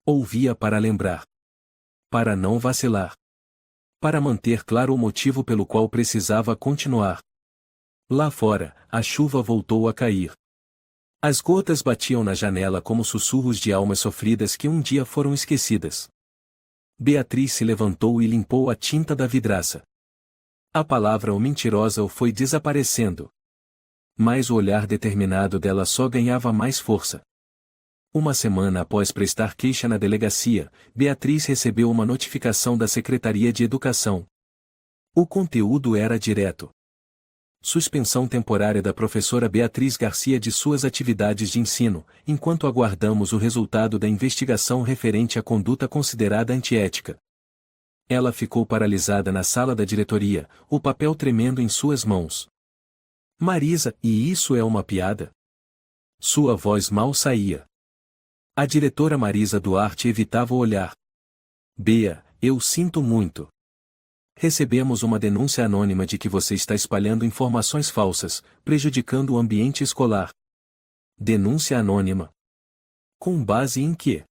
Ouvia para lembrar. Para não vacilar. Para manter claro o motivo pelo qual precisava continuar. Lá fora, a chuva voltou a cair. As gotas batiam na janela como sussurros de almas sofridas que um dia foram esquecidas. Beatriz se levantou e limpou a tinta da vidraça. A palavra "o mentirosa" foi desaparecendo. Mas o olhar determinado dela só ganhava mais força. Uma semana após prestar queixa na delegacia, Beatriz recebeu uma notificação da Secretaria de Educação. O conteúdo era direto. Suspensão temporária da professora Beatriz Garcia de suas atividades de ensino, enquanto aguardamos o resultado da investigação referente à conduta considerada antiética. Ela ficou paralisada na sala da diretoria, o papel tremendo em suas mãos. Marisa, e isso é uma piada? Sua voz mal saía. A diretora Marisa Duarte evitava o olhar. Bea, eu sinto muito. Recebemos uma denúncia anônima de que você está espalhando informações falsas, prejudicando o ambiente escolar. Denúncia anônima. Com base em quê?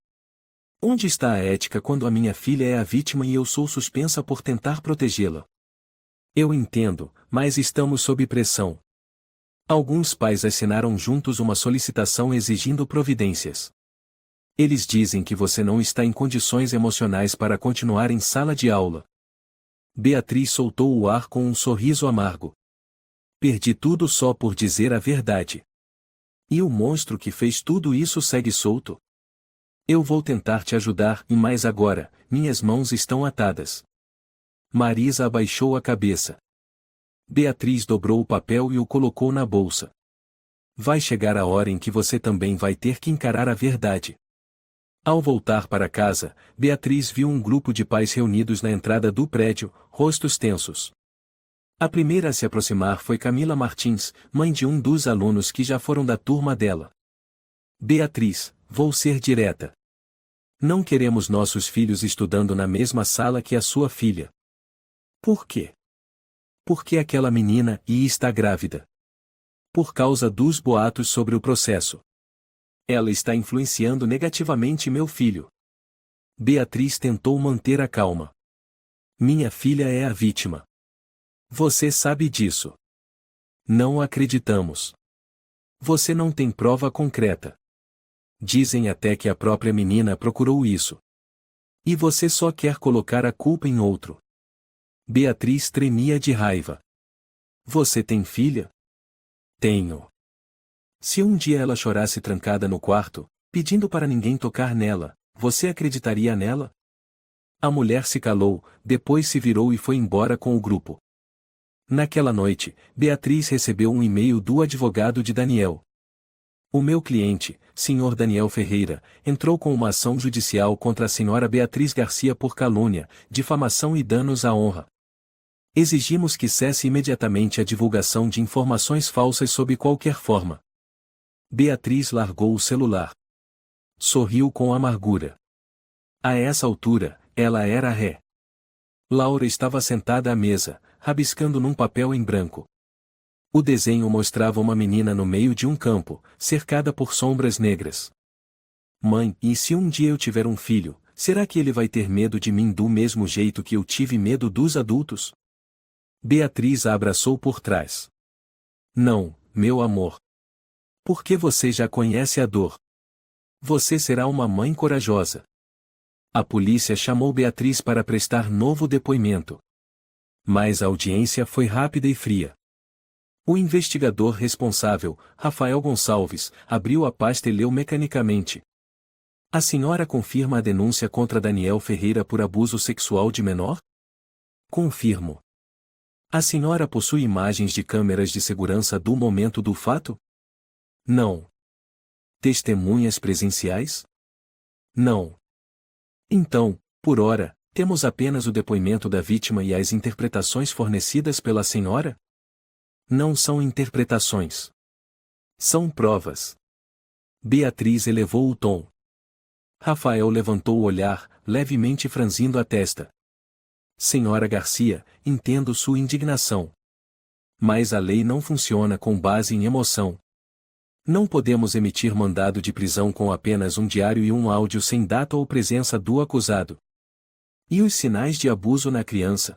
Onde está a ética quando a minha filha é a vítima e eu sou suspensa por tentar protegê-la? Eu entendo, mas estamos sob pressão. Alguns pais assinaram juntos uma solicitação exigindo providências. Eles dizem que você não está em condições emocionais para continuar em sala de aula. Beatriz soltou o ar com um sorriso amargo. Perdi tudo só por dizer a verdade. E o monstro que fez tudo isso segue solto? Eu vou tentar te ajudar, mas agora, minhas mãos estão atadas. Marisa abaixou a cabeça. Beatriz dobrou o papel e o colocou na bolsa. Vai chegar a hora em que você também vai ter que encarar a verdade. Ao voltar para casa, Beatriz viu um grupo de pais reunidos na entrada do prédio, rostos tensos. A primeira a se aproximar foi Camila Martins, mãe de um dos alunos que já foram da turma dela. Beatriz, vou ser direta. Não queremos nossos filhos estudando na mesma sala que a sua filha. Por quê? Porque aquela menina está grávida. Por causa dos boatos sobre o processo. Ela está influenciando negativamente meu filho. Beatriz tentou manter a calma. Minha filha é a vítima. Você sabe disso. Não acreditamos. Você não tem prova concreta. Dizem até que a própria menina procurou isso. E você só quer colocar a culpa em outro. Beatriz tremia de raiva. Você tem filha? Tenho. Se um dia ela chorasse trancada no quarto, pedindo para ninguém tocar nela, você acreditaria nela? A mulher se calou, depois se virou e foi embora com o grupo. Naquela noite, Beatriz recebeu um e-mail do advogado de Daniel. O meu cliente, Sr. Daniel Ferreira, entrou com uma ação judicial contra a Sra. Beatriz Garcia por calúnia, difamação e danos à honra. Exigimos que cesse imediatamente a divulgação de informações falsas sob qualquer forma. Beatriz largou o celular. Sorriu com amargura. A essa altura, ela era a ré. Laura estava sentada à mesa, rabiscando num papel em branco. O desenho mostrava uma menina no meio de um campo, cercada por sombras negras. Mãe, e se um dia eu tiver um filho, será que ele vai ter medo de mim do mesmo jeito que eu tive medo dos adultos? Beatriz a abraçou por trás. Não, meu amor. Porque você já conhece a dor. Você será uma mãe corajosa. A polícia chamou Beatriz para prestar novo depoimento. Mas a audiência foi rápida e fria. O investigador responsável, Rafael Gonçalves, abriu a pasta e leu mecanicamente. A senhora confirma a denúncia contra Daniel Ferreira por abuso sexual de menor? Confirmo. A senhora possui imagens de câmeras de segurança do momento do fato? Não. Testemunhas presenciais? Não. Então, por ora, temos apenas o depoimento da vítima e as interpretações fornecidas pela senhora? Não são interpretações. São provas. Beatriz elevou o tom. Rafael levantou o olhar, levemente franzindo a testa. Senhora Garcia, entendo sua indignação. Mas a lei não funciona com base em emoção. Não podemos emitir mandado de prisão com apenas um diário e um áudio sem data ou presença do acusado. E os sinais de abuso na criança?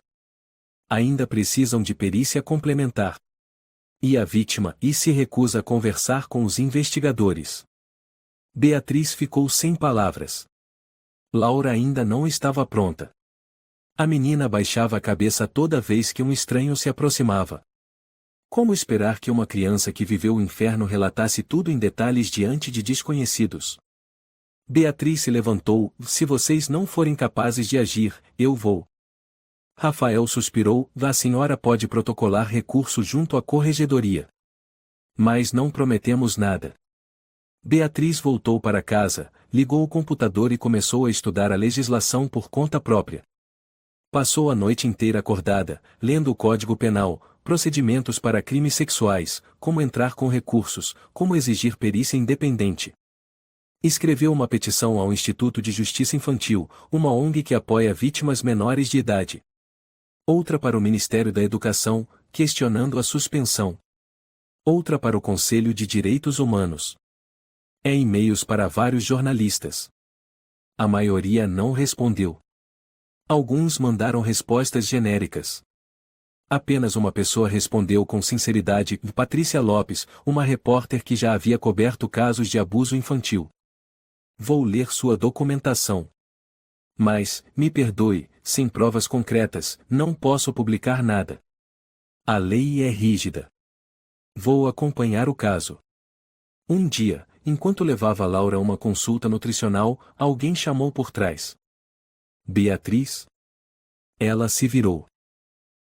Ainda precisam de perícia complementar. E a vítima se recusa a conversar com os investigadores. Beatriz ficou sem palavras. Laura ainda não estava pronta. A menina baixava a cabeça toda vez que um estranho se aproximava. Como esperar que uma criança que viveu o inferno relatasse tudo em detalhes diante de desconhecidos? Beatriz se levantou. Se vocês não forem capazes de agir, eu vou. Rafael suspirou. A senhora pode protocolar recurso junto à corregedoria. Mas não prometemos nada. Beatriz voltou para casa, ligou o computador e começou a estudar a legislação por conta própria. Passou a noite inteira acordada, lendo o Código Penal, procedimentos para crimes sexuais, como entrar com recursos, como exigir perícia independente. Escreveu uma petição ao Instituto de Justiça Infantil, uma ONG que apoia vítimas menores de idade. Outra para o Ministério da Educação, questionando a suspensão. Outra para o Conselho de Direitos Humanos. E-mails para vários jornalistas. A maioria não respondeu. Alguns mandaram respostas genéricas. Apenas uma pessoa respondeu com sinceridade: Patrícia Lopes, uma repórter que já havia coberto casos de abuso infantil. Vou ler sua documentação. Mas, me perdoe, sem provas concretas, não posso publicar nada. A lei é rígida. Vou acompanhar o caso. Um dia, enquanto levava Laura a uma consulta nutricional, alguém chamou por trás. Beatriz? Ela se virou.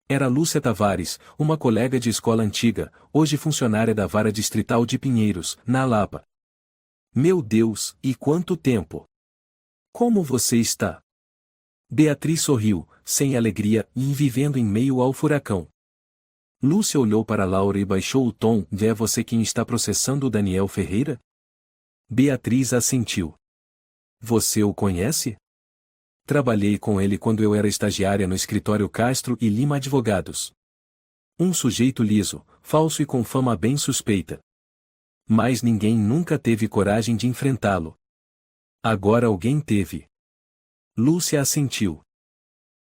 Era Lúcia Tavares, uma colega de escola antiga, hoje funcionária da Vara Distrital de Pinheiros, na Lapa. Meu Deus, e quanto tempo! Como você está? Beatriz sorriu, sem alegria, e vivendo em meio ao furacão. Lúcia olhou para Laura e baixou o tom: É você quem está processando o Daniel Ferreira? Beatriz assentiu. Você o conhece? Trabalhei com ele quando eu era estagiária no escritório Castro e Lima Advogados. Um sujeito liso, falso e com fama bem suspeita. Mas ninguém nunca teve coragem de enfrentá-lo. Agora alguém teve. Lúcia assentiu.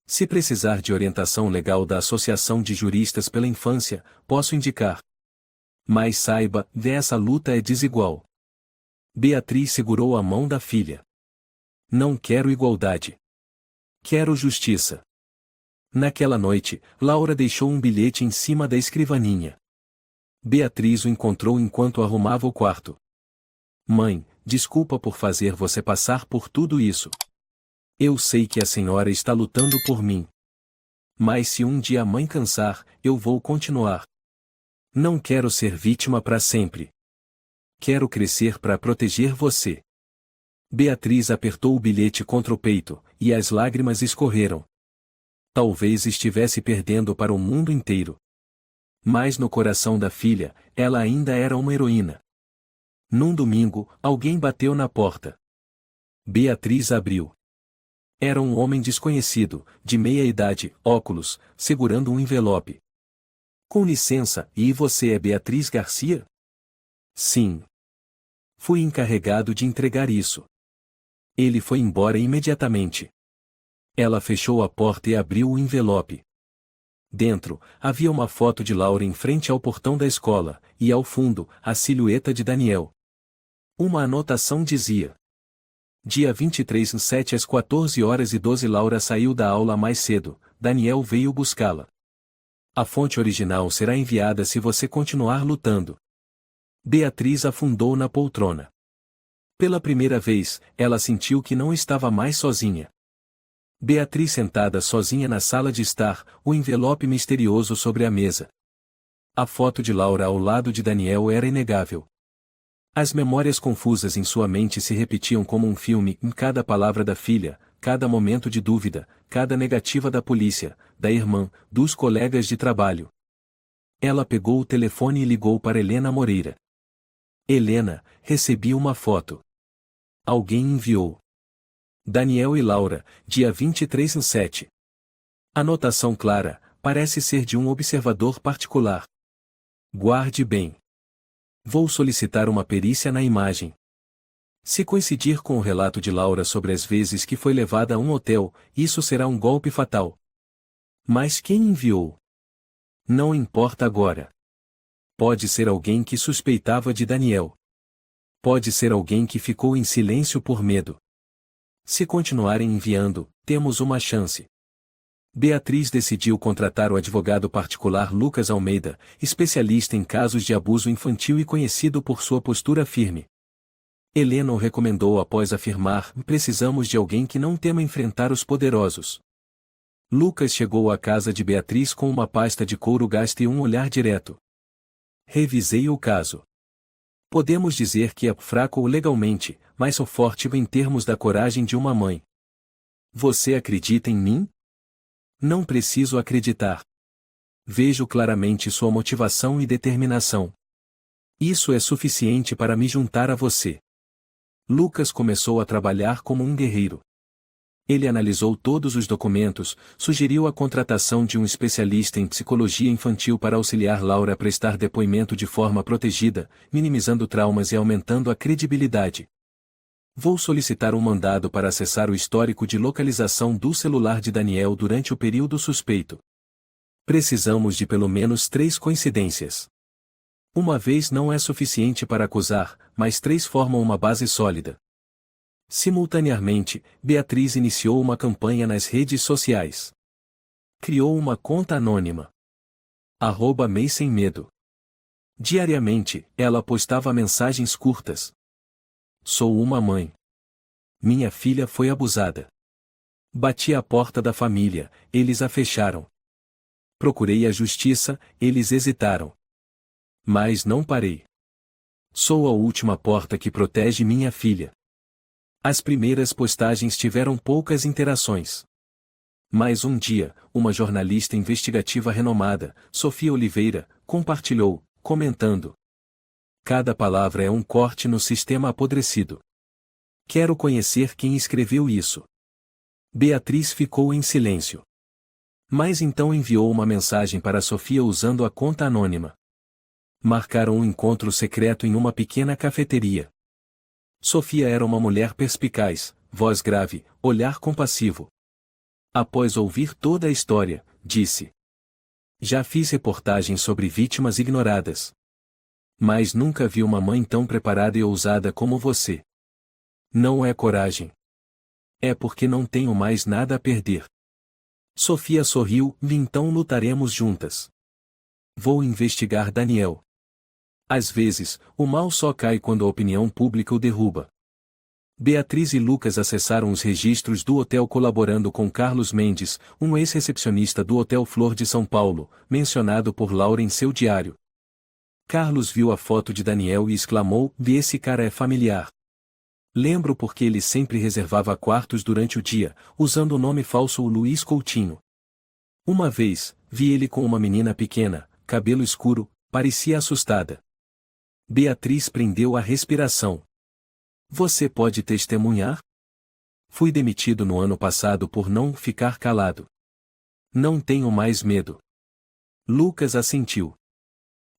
Se precisar de orientação legal da Associação de Juristas pela Infância, posso indicar. Mas saiba, essa luta é desigual. Beatriz segurou a mão da filha. Não quero igualdade. Quero justiça. Naquela noite, Laura deixou um bilhete em cima da escrivaninha. Beatriz o encontrou enquanto arrumava o quarto. Mãe, desculpa por fazer você passar por tudo isso. Eu sei que a senhora está lutando por mim. Mas se um dia a mãe cansar, eu vou continuar. Não quero ser vítima para sempre. Quero crescer para proteger você. Beatriz apertou o bilhete contra o peito, e as lágrimas escorreram. Talvez estivesse perdendo para o mundo inteiro. Mas no coração da filha, ela ainda era uma heroína. Num domingo, alguém bateu na porta. Beatriz abriu. Era um homem desconhecido, de meia idade, óculos, segurando um envelope. Com licença, e você é Beatriz Garcia? Sim. Fui encarregado de entregar isso. Ele foi embora imediatamente. Ela fechou a porta e abriu o envelope. Dentro, havia uma foto de Laura em frente ao portão da escola, e ao fundo, a silhueta de Daniel. Uma anotação dizia: Dia 23/7 às 14h12 Laura saiu da aula mais cedo, Daniel veio buscá-la. A fonte original será enviada se você continuar lutando. Beatriz afundou na poltrona. Pela primeira vez, ela sentiu que não estava mais sozinha. Beatriz sentada sozinha na sala de estar, o envelope misterioso sobre a mesa. A foto de Laura ao lado de Daniel era inegável. As memórias confusas em sua mente se repetiam como um filme, em cada palavra da filha, cada momento de dúvida, cada negativa da polícia, da irmã, dos colegas de trabalho. Ela pegou o telefone e ligou para Helena Moreira. Helena, recebi uma foto. Alguém enviou. Daniel e Laura, dia 23/7. Anotação clara, parece ser de um observador particular. Guarde bem. Vou solicitar uma perícia na imagem. Se coincidir com o relato de Laura sobre as vezes que foi levada a um hotel, isso será um golpe fatal. Mas quem enviou? Não importa agora. Pode ser alguém que suspeitava de Daniel. Pode ser alguém que ficou em silêncio por medo. Se continuarem enviando, temos uma chance. Beatriz decidiu contratar o advogado particular Lucas Almeida, especialista em casos de abuso infantil e conhecido por sua postura firme. Helena o recomendou após afirmar: precisamos de alguém que não tema enfrentar os poderosos. Lucas chegou à casa de Beatriz com uma pasta de couro gasta e um olhar direto. Revisei o caso. Podemos dizer que é fraco legalmente, mas sou forte em termos da coragem de uma mãe. Você acredita em mim? Não preciso acreditar. Vejo claramente sua motivação e determinação. Isso é suficiente para me juntar a você. Lucas começou a trabalhar como um guerreiro. Ele analisou todos os documentos, sugeriu a contratação de um especialista em psicologia infantil para auxiliar Laura a prestar depoimento de forma protegida, minimizando traumas e aumentando a credibilidade. Vou solicitar um mandado para acessar o histórico de localização do celular de Daniel durante o período suspeito. Precisamos de pelo menos 3 coincidências. Uma vez não é suficiente para acusar, mas 3 formam uma base sólida. Simultaneamente, Beatriz iniciou uma campanha nas redes sociais. Criou uma conta anônima. @mei sem medo. Diariamente, ela postava mensagens curtas. Sou uma mãe. Minha filha foi abusada. Bati à porta da família, eles a fecharam. Procurei a justiça, eles hesitaram. Mas não parei. Sou a última porta que protege minha filha. As primeiras postagens tiveram poucas interações. Mas um dia, uma jornalista investigativa renomada, Sofia Oliveira, compartilhou, comentando: cada palavra é um corte no sistema apodrecido. Quero conhecer quem escreveu isso. Beatriz ficou em silêncio. Mas então enviou uma mensagem para Sofia usando a conta anônima. Marcaram um encontro secreto em uma pequena cafeteria. Sofia era uma mulher perspicaz, voz grave, olhar compassivo. Após ouvir toda a história, disse: já fiz reportagens sobre vítimas ignoradas. Mas nunca vi uma mãe tão preparada e ousada como você. Não é coragem. É porque não tenho mais nada a perder. Sofia sorriu, então lutaremos juntas. Vou investigar Daniel. Às vezes, o mal só cai quando a opinião pública o derruba. Beatriz e Lucas acessaram os registros do hotel colaborando com Carlos Mendes, um ex-recepcionista do Hotel Flor de São Paulo, mencionado por Laura em seu diário. Carlos viu a foto de Daniel e exclamou: esse cara é familiar. Lembro porque ele sempre reservava quartos durante o dia, usando o nome falso Luiz Coutinho. Uma vez, vi ele com uma menina pequena, cabelo escuro, parecia assustada. Beatriz prendeu a respiração. Você pode testemunhar? Fui demitido no ano passado por não ficar calado. Não tenho mais medo. Lucas assentiu.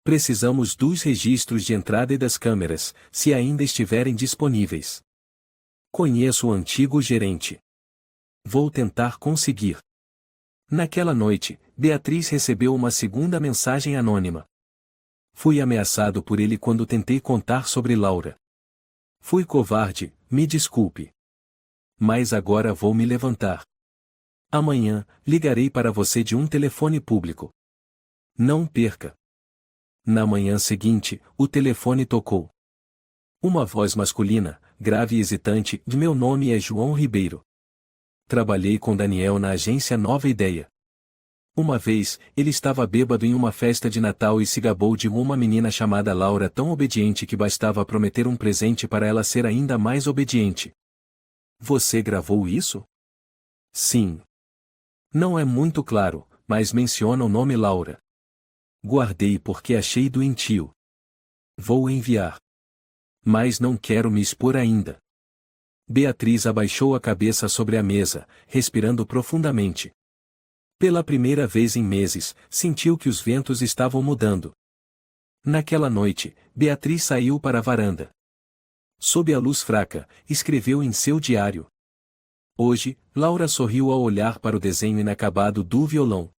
Precisamos dos registros de entrada e das câmeras, se ainda estiverem disponíveis. Conheço o antigo gerente. Vou tentar conseguir. Naquela noite, Beatriz recebeu uma segunda mensagem anônima. Fui ameaçado por ele quando tentei contar sobre Laura. Fui covarde, me desculpe. Mas agora vou me levantar. Amanhã, ligarei para você de um telefone público. Não perca. Na manhã seguinte, o telefone tocou. Uma voz masculina, grave e hesitante: meu nome é João Ribeiro. Trabalhei com Daniel na agência Nova Ideia. Uma vez, ele estava bêbado em uma festa de Natal e se gabou de uma menina chamada Laura tão obediente que bastava prometer um presente para ela ser ainda mais obediente. Você gravou isso? Sim. Não é muito claro, mas menciona o nome Laura. Guardei porque achei doentio. Vou enviar. Mas não quero me expor ainda. Beatriz abaixou a cabeça sobre a mesa, respirando profundamente. Pela primeira vez em meses, sentiu que os ventos estavam mudando. Naquela noite, Beatriz saiu para a varanda. Sob a luz fraca, escreveu em seu diário. Hoje, Laura sorriu ao olhar para o desenho inacabado do violão.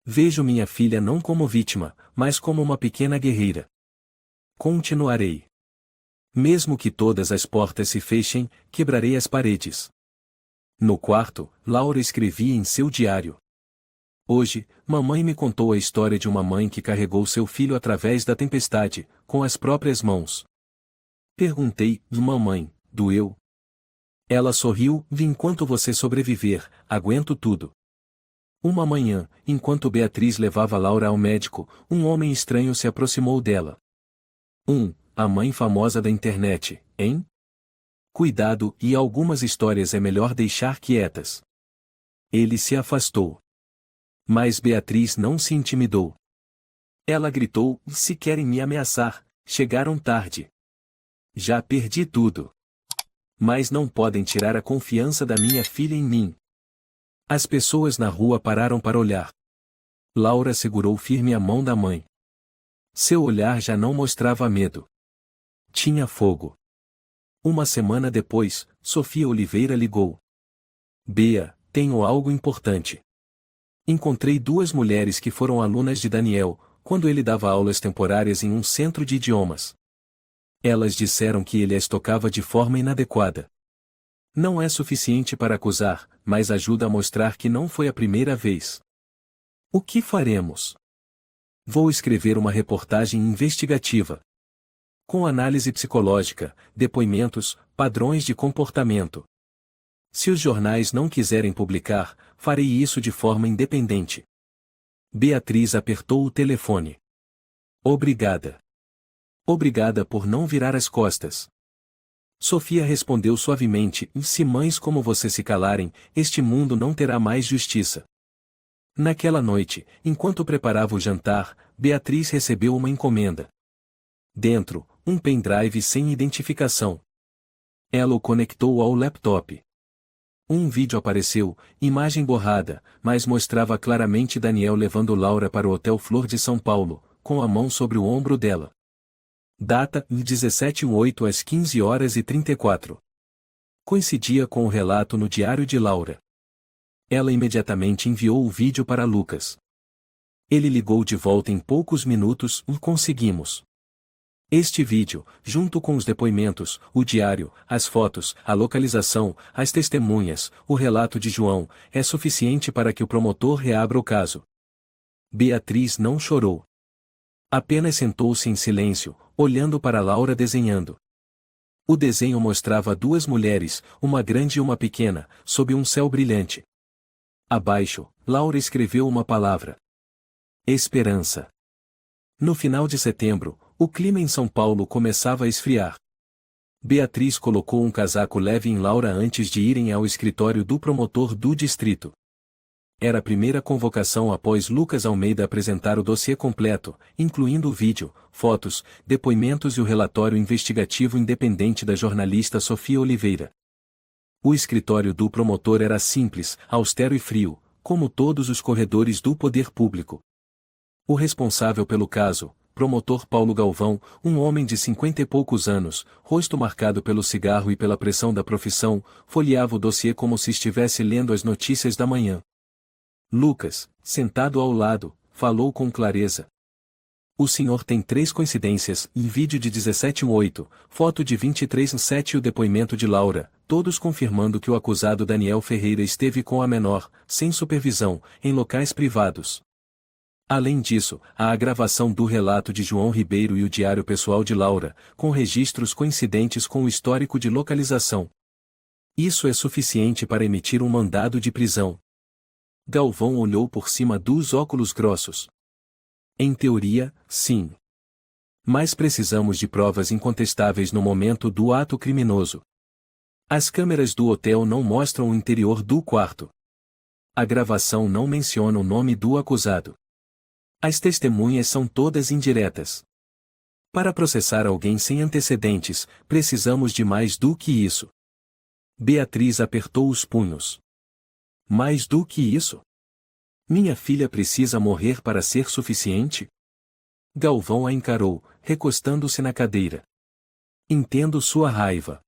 Vejo minha filha não como vítima, mas como uma pequena guerreira. Continuarei. Mesmo que todas as portas se fechem, quebrarei as paredes. No quarto, Laura escrevia em seu diário. Hoje, mamãe me contou a história de uma mãe que carregou seu filho através da tempestade, com as próprias mãos. Perguntei: mamãe, doeu? Ela sorriu: enquanto você sobreviver, aguento tudo. Uma manhã, enquanto Beatriz levava Laura ao médico, um homem estranho se aproximou dela. A mãe famosa da internet, hein? Cuidado, e algumas histórias é melhor deixar quietas. Ele se afastou. Mas Beatriz não se intimidou. Ela gritou: se querem me ameaçar, chegaram tarde. Já perdi tudo. Mas não podem tirar a confiança da minha filha em mim. As pessoas na rua pararam para olhar. Laura segurou firme a mão da mãe. Seu olhar já não mostrava medo. Tinha fogo. Uma semana depois, Sofia Oliveira ligou. Bea, tenho algo importante. Encontrei duas mulheres que foram alunas de Daniel, quando ele dava aulas temporárias em um centro de idiomas. Elas disseram que ele as tocava de forma inadequada. Não é suficiente para acusar, mas ajuda a mostrar que não foi a primeira vez. O que faremos? Vou escrever uma reportagem investigativa. Com análise psicológica, depoimentos, padrões de comportamento. Se os jornais não quiserem publicar, farei isso de forma independente. Beatriz apertou o telefone. Obrigada. Obrigada por não virar as costas. Sofia respondeu suavemente: se mães como você se calarem, este mundo não terá mais justiça. Naquela noite, enquanto preparava o jantar, Beatriz recebeu uma encomenda. Dentro, um pendrive sem identificação. Ela o conectou ao laptop. Um vídeo apareceu, imagem borrada, mas mostrava claramente Daniel levando Laura para o Hotel Flor de São Paulo, com a mão sobre o ombro dela. Data: 17/8 às 15h34. Coincidia com o relato no diário de Laura. Ela imediatamente enviou o vídeo para Lucas. Ele ligou de volta em poucos minutos e conseguimos. Este vídeo, junto com os depoimentos, o diário, as fotos, a localização, as testemunhas, o relato de João, é suficiente para que o promotor reabra o caso. Beatriz não chorou. Apenas sentou-se em silêncio, olhando para Laura desenhando. O desenho mostrava duas mulheres, uma grande e uma pequena, sob um céu brilhante. Abaixo, Laura escreveu uma palavra: esperança. No final de setembro, o clima em São Paulo começava a esfriar. Beatriz colocou um casaco leve em Laura antes de irem ao escritório do promotor do distrito. Era a primeira convocação após Lucas Almeida apresentar o dossiê completo, incluindo o vídeo, fotos, depoimentos e o relatório investigativo independente da jornalista Sofia Oliveira. O escritório do promotor era simples, austero e frio, como todos os corredores do poder público. O responsável pelo caso, promotor Paulo Galvão, um homem de 50 e poucos anos, rosto marcado pelo cigarro e pela pressão da profissão, folheava o dossiê como se estivesse lendo as notícias da manhã. Lucas, sentado ao lado, falou com clareza. O senhor tem 3 coincidências, em vídeo de 17/8, foto de 23/7 e o depoimento de Laura, todos confirmando que o acusado Daniel Ferreira esteve com a menor, sem supervisão, em locais privados. Além disso, há a gravação do relato de João Ribeiro e o diário pessoal de Laura, com registros coincidentes com o histórico de localização. Isso é suficiente para emitir um mandado de prisão. Galvão olhou por cima dos óculos grossos. Em teoria, sim. Mas precisamos de provas incontestáveis no momento do ato criminoso. As câmeras do hotel não mostram o interior do quarto. A gravação não menciona o nome do acusado. As testemunhas são todas indiretas. Para processar alguém sem antecedentes, precisamos de mais do que isso. Beatriz apertou os punhos. Mais do que isso? Minha filha precisa morrer para ser suficiente? Galvão a encarou, recostando-se na cadeira. Entendo sua raiva.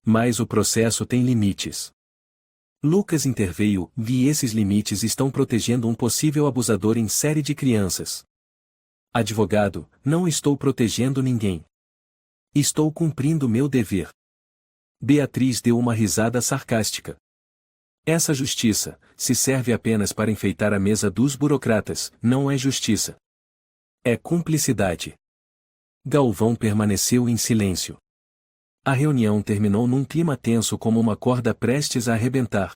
Mas o processo tem limites. Lucas interveio, e esses limites estão protegendo um possível abusador em série de crianças. Advogado, não estou protegendo ninguém. Estou cumprindo meu dever. Beatriz deu uma risada sarcástica. Essa justiça, se serve apenas para enfeitar a mesa dos burocratas, não é justiça. É cumplicidade. Galvão permaneceu em silêncio. A reunião terminou num clima tenso como uma corda prestes a arrebentar.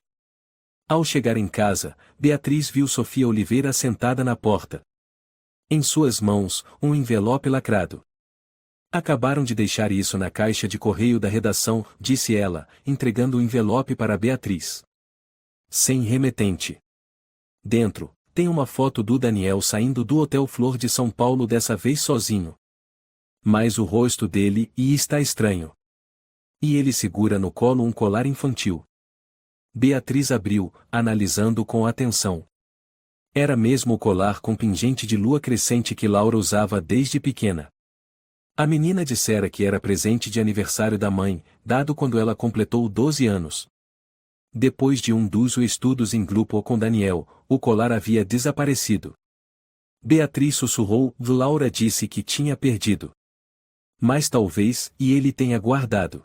Ao chegar em casa, Beatriz viu Sofia Oliveira sentada na porta. Em suas mãos, um envelope lacrado. Acabaram de deixar isso na caixa de correio da redação, disse ela, entregando o envelope para Beatriz. Sem remetente. Dentro, tem uma foto do Daniel saindo do Hotel Flor de São Paulo, dessa vez sozinho. Mas o rosto dele está estranho. E ele segura no colo um colar infantil. Beatriz abriu, analisando com atenção. Era mesmo o colar com pingente de lua crescente que Laura usava desde pequena. A menina dissera que era presente de aniversário da mãe, dado quando ela completou 12 anos. Depois de um dos estudos em grupo com Daniel, o colar havia desaparecido. Beatriz sussurrou, Laura disse que tinha perdido. Mas talvez, e ele tenha guardado.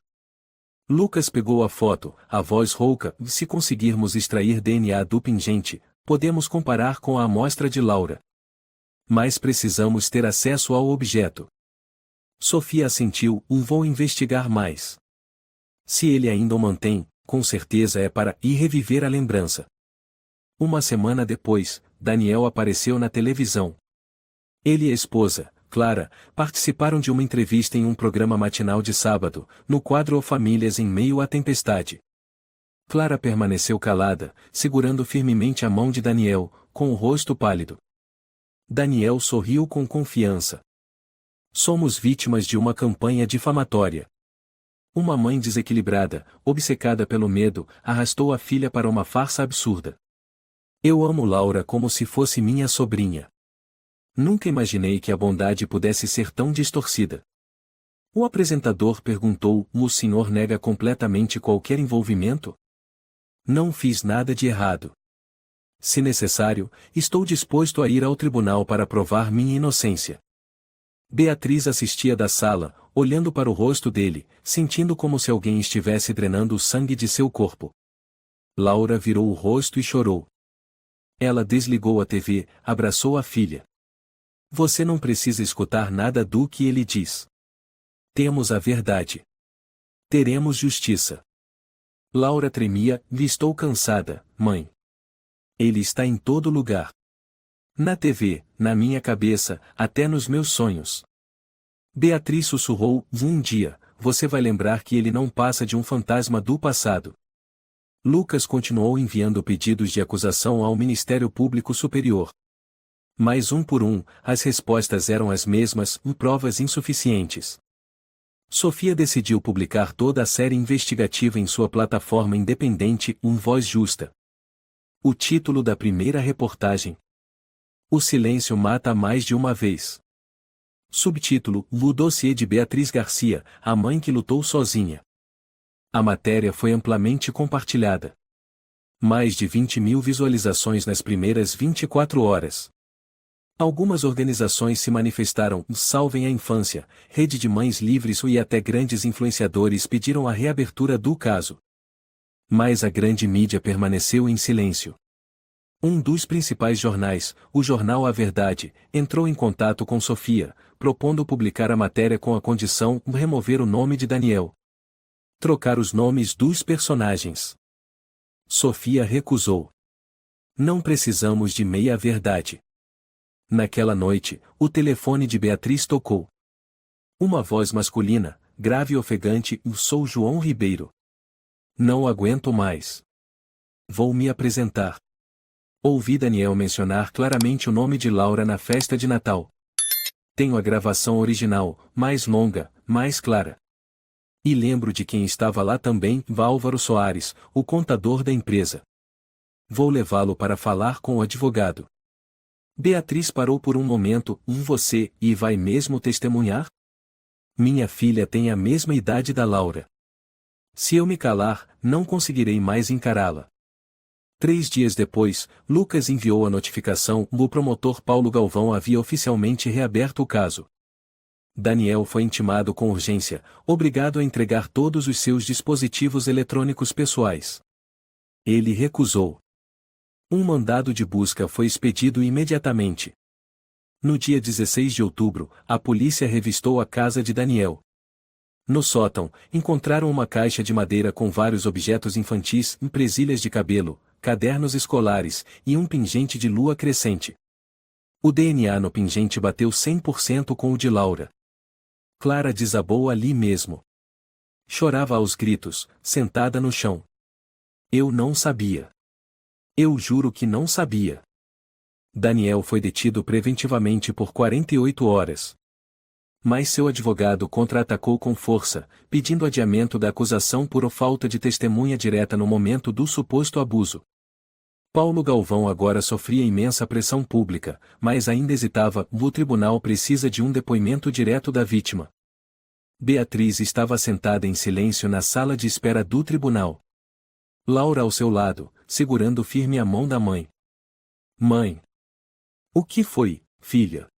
Lucas pegou a foto, a voz rouca, se conseguirmos extrair DNA do pingente, podemos comparar com a amostra de Laura. Mas precisamos ter acesso ao objeto. Sofia assentiu, vou investigar mais. Se ele ainda o mantém, com certeza é para ir reviver a lembrança. Uma semana depois, Daniel apareceu na televisão. Ele e a esposa, Clara, participaram de uma entrevista em um programa matinal de sábado, no quadro Famílias em Meio à Tempestade. Clara permaneceu calada, segurando firmemente a mão de Daniel, com o rosto pálido. Daniel sorriu com confiança. Somos vítimas de uma campanha difamatória. Uma mãe desequilibrada, obcecada pelo medo, arrastou a filha para uma farsa absurda. Eu amo Laura como se fosse minha sobrinha. Nunca imaginei que a bondade pudesse ser tão distorcida. O apresentador perguntou, o senhor nega completamente qualquer envolvimento? Não fiz nada de errado. Se necessário, estou disposto a ir ao tribunal para provar minha inocência. Beatriz assistia da sala, olhando para o rosto dele, sentindo como se alguém estivesse drenando o sangue de seu corpo. Laura virou o rosto e chorou. Ela desligou a TV, abraçou a filha. Você não precisa escutar nada do que ele diz. Temos a verdade. Teremos justiça. Laura tremia, estou cansada, mãe. Ele está em todo lugar. Na TV, na minha cabeça, até nos meus sonhos. Beatriz sussurrou, um dia, você vai lembrar que ele não passa de um fantasma do passado. Lucas continuou enviando pedidos de acusação ao Ministério Público Superior. Mas um por um, as respostas eram as mesmas, provas insuficientes. Sofia decidiu publicar toda a série investigativa em sua plataforma independente, Voz Justa. O título da primeira reportagem: O silêncio mata mais de uma vez. Subtítulo: O dossiê de Beatriz Garcia, a mãe que lutou sozinha. A matéria foi amplamente compartilhada. Mais de 20.000 visualizações nas primeiras 24 horas. Algumas organizações se manifestaram, Salvem a Infância, Rede de Mães Livres e até grandes influenciadores pediram a reabertura do caso. Mas a grande mídia permaneceu em silêncio. Um dos principais jornais, o jornal A Verdade, entrou em contato com Sofia, propondo publicar a matéria com a condição de remover o nome de Daniel. Trocar os nomes dos personagens. Sofia recusou. Não precisamos de meia-verdade. Naquela noite, o telefone de Beatriz tocou. Uma voz masculina, grave e ofegante, sou João Ribeiro. Não aguento mais. Vou me apresentar. Ouvi Daniel mencionar claramente o nome de Laura na festa de Natal. Tenho a gravação original, mais longa, mais clara. E lembro de quem estava lá também, Álvaro Soares, o contador da empresa. Vou levá-lo para falar com o advogado. Beatriz parou por um momento, você, e vai mesmo testemunhar? Minha filha tem a mesma idade da Laura. Se eu me calar, não conseguirei mais encará-la. 3 dias depois, Lucas enviou a notificação, o promotor Paulo Galvão havia oficialmente reaberto o caso. Daniel foi intimado com urgência, obrigado a entregar todos os seus dispositivos eletrônicos pessoais. Ele recusou. Um mandado de busca foi expedido imediatamente. No dia 16 de outubro, a polícia revistou a casa de Daniel. No sótão, encontraram uma caixa de madeira com vários objetos infantis, presilhas de cabelo, cadernos escolares, e um pingente de lua crescente. O DNA no pingente bateu 100% com o de Laura. Clara desabou ali mesmo. Chorava aos gritos, sentada no chão. Eu não sabia. Eu juro que não sabia. Daniel foi detido preventivamente por 48 horas. Mas seu advogado contra-atacou com força, pedindo adiamento da acusação por falta de testemunha direta no momento do suposto abuso. Paulo Galvão agora sofria imensa pressão pública, mas ainda hesitava. O tribunal precisa de um depoimento direto da vítima. Beatriz estava sentada em silêncio na sala de espera do tribunal. Laura ao seu lado, segurando firme a mão da mãe. Mãe! O que foi, filha?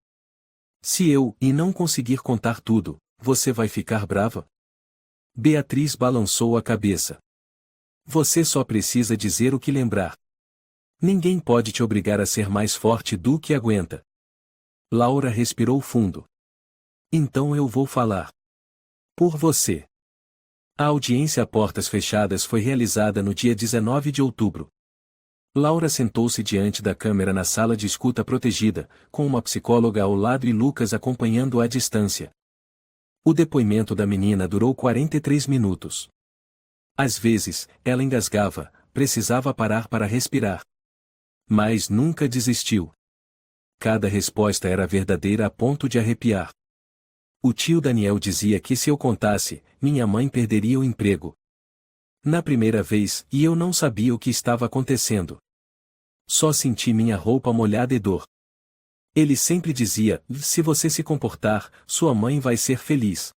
Se eu não conseguir contar tudo, você vai ficar brava? Beatriz balançou a cabeça. Você só precisa dizer o que lembrar. Ninguém pode te obrigar a ser mais forte do que aguenta. Laura respirou fundo. Então eu vou falar. Por você. A audiência a portas fechadas foi realizada no dia 19 de outubro. Laura sentou-se diante da câmera na sala de escuta protegida, com uma psicóloga ao lado e Lucas acompanhando à distância. O depoimento da menina durou 43 minutos. Às vezes, ela engasgava, precisava parar para respirar. Mas nunca desistiu. Cada resposta era verdadeira a ponto de arrepiar. O tio Daniel dizia que se eu contasse, minha mãe perderia o emprego. Na primeira vez, eu não sabia o que estava acontecendo. Só senti minha roupa molhada e dor. Ele sempre dizia, se você se comportar, sua mãe vai ser feliz.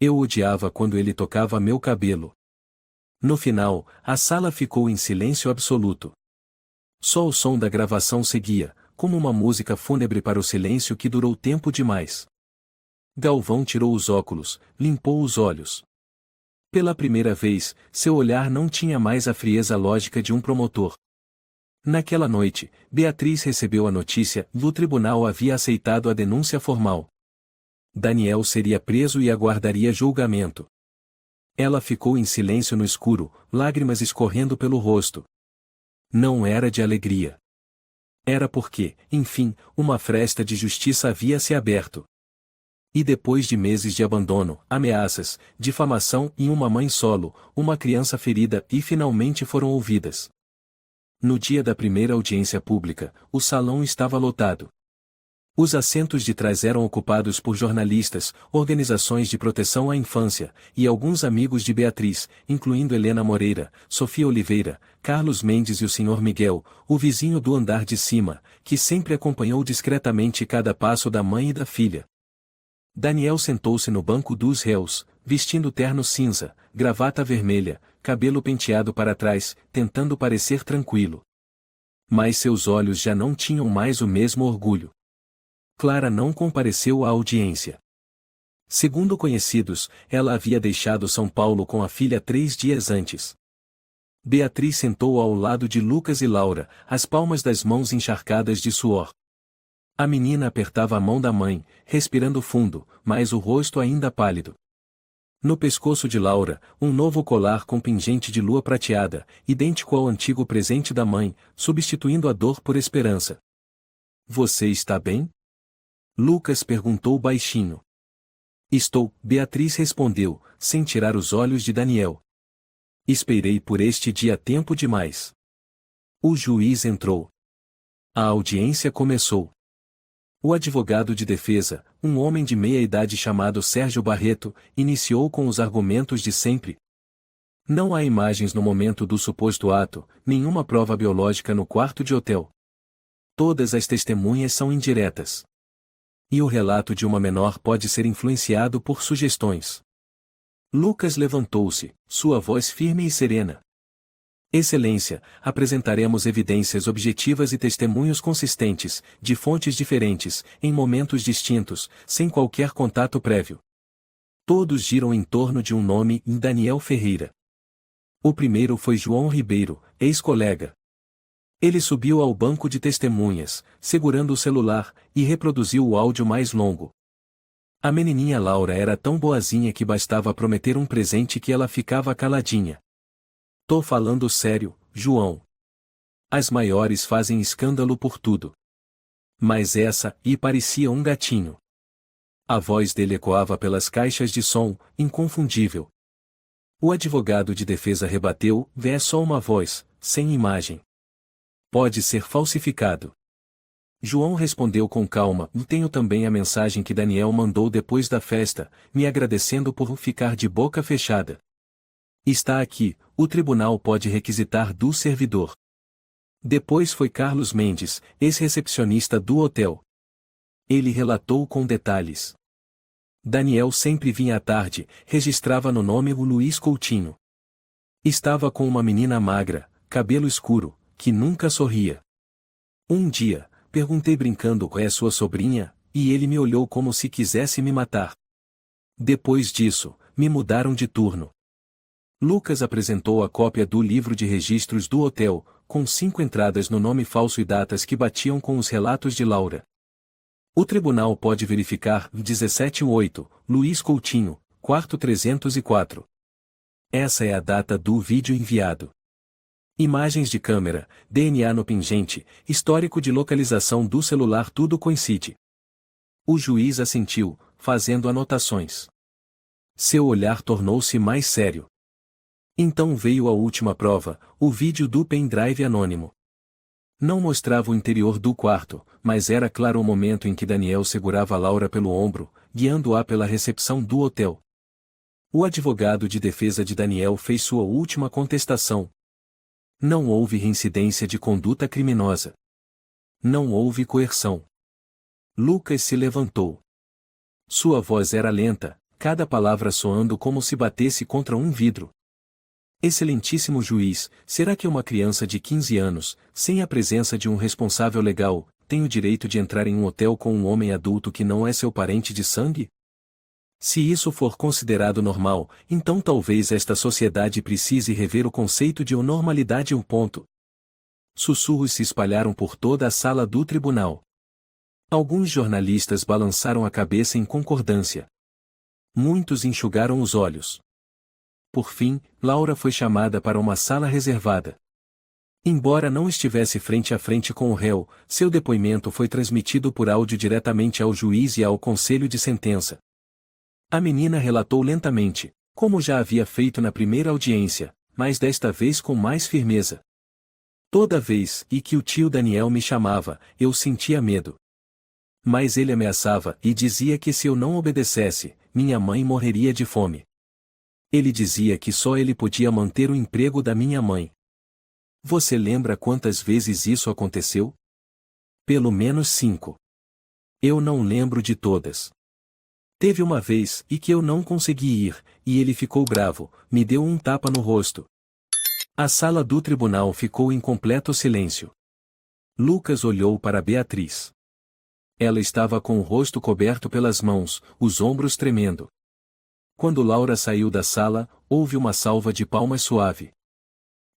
Eu odiava quando ele tocava meu cabelo. No final, a sala ficou em silêncio absoluto. Só o som da gravação seguia, como uma música fúnebre para o silêncio que durou tempo demais. Galvão tirou os óculos, limpou os olhos. Pela primeira vez, seu olhar não tinha mais a frieza lógica de um promotor. Naquela noite, Beatriz recebeu a notícia: o tribunal havia aceitado a denúncia formal. Daniel seria preso e aguardaria julgamento. Ela ficou em silêncio no escuro, lágrimas escorrendo pelo rosto. Não era de alegria. Era porque, enfim, uma fresta de justiça havia se aberto. E depois de meses de abandono, ameaças, difamação e uma mãe solo, uma criança ferida e finalmente foram ouvidas. No dia da primeira audiência pública, o salão estava lotado. Os assentos de trás eram ocupados por jornalistas, organizações de proteção à infância, e alguns amigos de Beatriz, incluindo Helena Moreira, Sofia Oliveira, Carlos Mendes e o Sr. Miguel, o vizinho do andar de cima, que sempre acompanhou discretamente cada passo da mãe e da filha. Daniel sentou-se no banco dos réus, vestindo terno cinza, gravata vermelha, cabelo penteado para trás, tentando parecer tranquilo. Mas seus olhos já não tinham mais o mesmo orgulho. Clara não compareceu à audiência. Segundo conhecidos, ela havia deixado São Paulo com a filha 3 dias antes. Beatriz sentou ao lado de Lucas e Laura, as palmas das mãos encharcadas de suor. A menina apertava a mão da mãe, respirando fundo, mas o rosto ainda pálido. No pescoço de Laura, um novo colar com pingente de lua prateada, idêntico ao antigo presente da mãe, substituindo a dor por esperança. Você está bem? Lucas perguntou baixinho. Estou, Beatriz respondeu, sem tirar os olhos de Daniel. Esperei por este dia tempo demais. O juiz entrou. A audiência começou. O advogado de defesa, um homem de meia-idade chamado Sérgio Barreto, iniciou com os argumentos de sempre. Não há imagens no momento do suposto ato, nenhuma prova biológica no quarto de hotel. Todas as testemunhas são indiretas. E o relato de uma menor pode ser influenciado por sugestões. Lucas levantou-se, sua voz firme e serena. Excelência, apresentaremos evidências objetivas e testemunhos consistentes, de fontes diferentes, em momentos distintos, sem qualquer contato prévio. Todos giram em torno de um nome, Daniel Ferreira. O primeiro foi João Ribeiro, ex-colega. Ele subiu ao banco de testemunhas, segurando o celular, e reproduziu o áudio mais longo. A menininha Laura era tão boazinha que bastava prometer um presente que ela ficava caladinha. Tô falando sério, João. As maiores fazem escândalo por tudo. Mas essa, parecia um gatinho. A voz dele ecoava pelas caixas de som, inconfundível. O advogado de defesa rebateu, é só uma voz, sem imagem. Pode ser falsificado. João respondeu com calma: tenho também a mensagem que Daniel mandou depois da festa, me agradecendo por ficar de boca fechada. Está aqui, o tribunal pode requisitar do servidor. Depois foi Carlos Mendes, ex-recepcionista do hotel. Ele relatou com detalhes. Daniel sempre vinha à tarde, registrava no nome o Luiz Coutinho. Estava com uma menina magra, cabelo escuro, que nunca sorria. Um dia, perguntei brincando qual é sua sobrinha, e ele me olhou como se quisesse me matar. Depois disso, me mudaram de turno. Lucas apresentou a cópia do livro de registros do hotel, com 5 entradas no nome falso e datas que batiam com os relatos de Laura. O tribunal pode verificar 17/8, Luiz Coutinho, quarto 304. Essa é a data do vídeo enviado. Imagens de câmera, DNA no pingente, histórico de localização do celular, tudo coincide. O juiz assentiu, fazendo anotações. Seu olhar tornou-se mais sério. Então veio a última prova, o vídeo do pendrive anônimo. Não mostrava o interior do quarto, mas era claro o momento em que Daniel segurava Laura pelo ombro, guiando-a pela recepção do hotel. O advogado de defesa de Daniel fez sua última contestação. Não houve reincidência de conduta criminosa. Não houve coerção. Lucas se levantou. Sua voz era lenta, cada palavra soando como se batesse contra um vidro. Excelentíssimo juiz, será que uma criança de 15 anos, sem a presença de um responsável legal, tem o direito de entrar em um hotel com um homem adulto que não é seu parente de sangue? Se isso for considerado normal, então talvez esta sociedade precise rever o conceito de normalidade. Sussurros se espalharam por toda a sala do tribunal. Alguns jornalistas balançaram a cabeça em concordância. Muitos enxugaram os olhos. Por fim, Laura foi chamada para uma sala reservada. Embora não estivesse frente a frente com o réu, seu depoimento foi transmitido por áudio diretamente ao juiz e ao conselho de sentença. A menina relatou lentamente, como já havia feito na primeira audiência, mas desta vez com mais firmeza. Toda vez que o tio Daniel me chamava, eu sentia medo. Mas ele ameaçava e dizia que se eu não obedecesse, minha mãe morreria de fome. Ele dizia que só ele podia manter o emprego da minha mãe. Você lembra quantas vezes isso aconteceu? Pelo menos 5. Eu não lembro de todas. Teve uma vez que eu não consegui ir, e ele ficou bravo, me deu um tapa no rosto. A sala do tribunal ficou em completo silêncio. Lucas olhou para Beatriz. Ela estava com o rosto coberto pelas mãos, os ombros tremendo. Quando Laura saiu da sala, houve uma salva de palmas suave.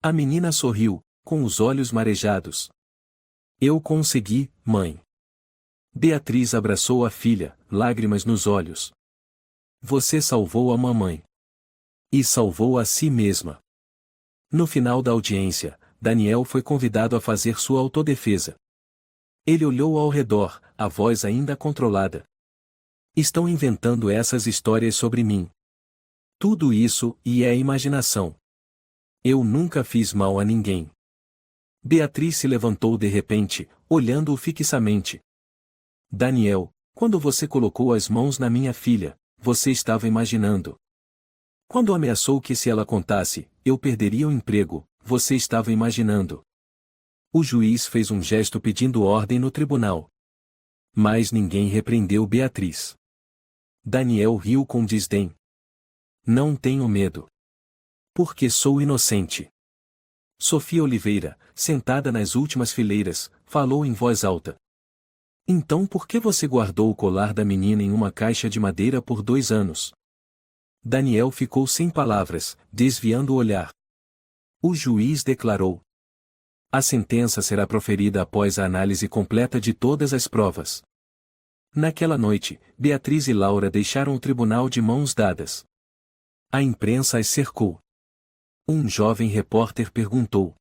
A menina sorriu, com os olhos marejados. Eu consegui, mãe. Beatriz abraçou a filha, lágrimas nos olhos. Você salvou a mamãe. E salvou a si mesma. No final da audiência, Daniel foi convidado a fazer sua autodefesa. Ele olhou ao redor, a voz ainda controlada. Estão inventando essas histórias sobre mim. Tudo isso é imaginação. Eu nunca fiz mal a ninguém. Beatriz se levantou de repente, olhando-o fixamente. Daniel, quando você colocou as mãos na minha filha, você estava imaginando. Quando ameaçou que se ela contasse, eu perderia o emprego, você estava imaginando. O juiz fez um gesto pedindo ordem no tribunal. Mas ninguém repreendeu Beatriz. Daniel riu com desdém. Não tenho medo. Porque sou inocente. Sofia Oliveira, sentada nas últimas fileiras, falou em voz alta. Então por que você guardou o colar da menina em uma caixa de madeira por 2 anos? Daniel ficou sem palavras, desviando o olhar. O juiz declarou. A sentença será proferida após a análise completa de todas as provas. Naquela noite, Beatriz e Laura deixaram o tribunal de mãos dadas. A imprensa as cercou. Um jovem repórter perguntou.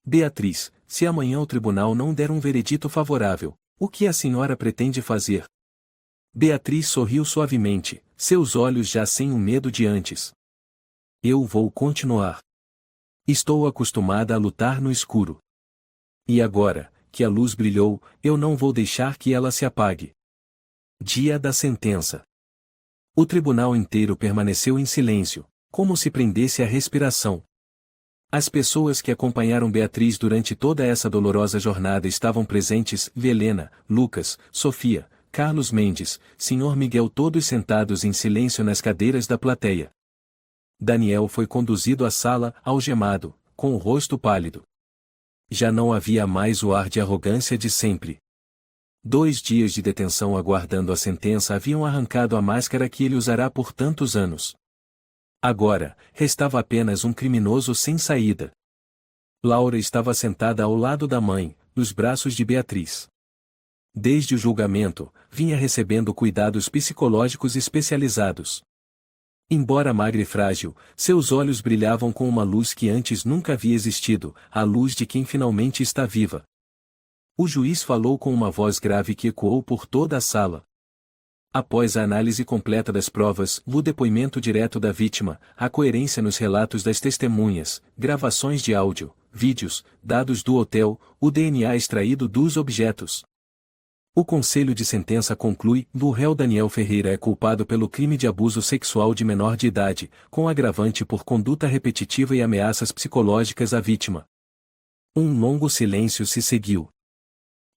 Beatriz, se amanhã o tribunal não der um veredito favorável, o que a senhora pretende fazer? Beatriz sorriu suavemente, seus olhos já sem o medo de antes. Eu vou continuar. Estou acostumada a lutar no escuro. E agora, que a luz brilhou, eu não vou deixar que ela se apague. Dia da sentença. O tribunal inteiro permaneceu em silêncio, como se prendesse a respiração. As pessoas que acompanharam Beatriz durante toda essa dolorosa jornada estavam presentes: Helena, Lucas, Sofia, Carlos Mendes, Sr. Miguel, todos sentados em silêncio nas cadeiras da plateia. Daniel foi conduzido à sala, algemado, com o rosto pálido. Já não havia mais o ar de arrogância de sempre. 2 dias de detenção aguardando a sentença haviam arrancado a máscara que ele usará por tantos anos. Agora, restava apenas um criminoso sem saída. Laura estava sentada ao lado da mãe, nos braços de Beatriz. Desde o julgamento, vinha recebendo cuidados psicológicos especializados. Embora magra e frágil, seus olhos brilhavam com uma luz que antes nunca havia existido, a luz de quem finalmente está viva. O juiz falou com uma voz grave que ecoou por toda a sala. Após a análise completa das provas, o depoimento direto da vítima, a coerência nos relatos das testemunhas, gravações de áudio, vídeos, dados do hotel, o DNA extraído dos objetos. O conselho de sentença conclui: o réu Daniel Ferreira é culpado pelo crime de abuso sexual de menor de idade, com agravante por conduta repetitiva e ameaças psicológicas à vítima. Um longo silêncio se seguiu.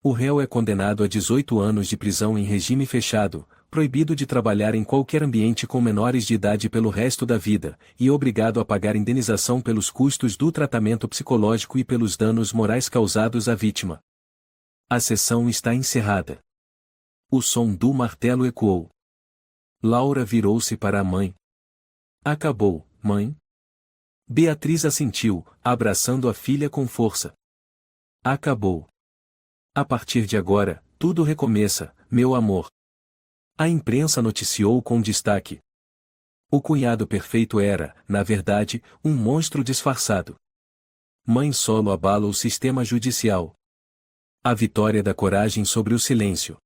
O réu é condenado a 18 anos de prisão em regime fechado, proibido de trabalhar em qualquer ambiente com menores de idade pelo resto da vida, e obrigado a pagar indenização pelos custos do tratamento psicológico e pelos danos morais causados à vítima. A sessão está encerrada. O som do martelo ecoou. Laura virou-se para a mãe. Acabou, mãe? Beatriz assentiu, abraçando a filha com força. Acabou. A partir de agora, tudo recomeça, meu amor. A imprensa noticiou com destaque. O cunhado perfeito era, na verdade, um monstro disfarçado. Mãe solo abala o sistema judicial. A vitória da coragem sobre o silêncio.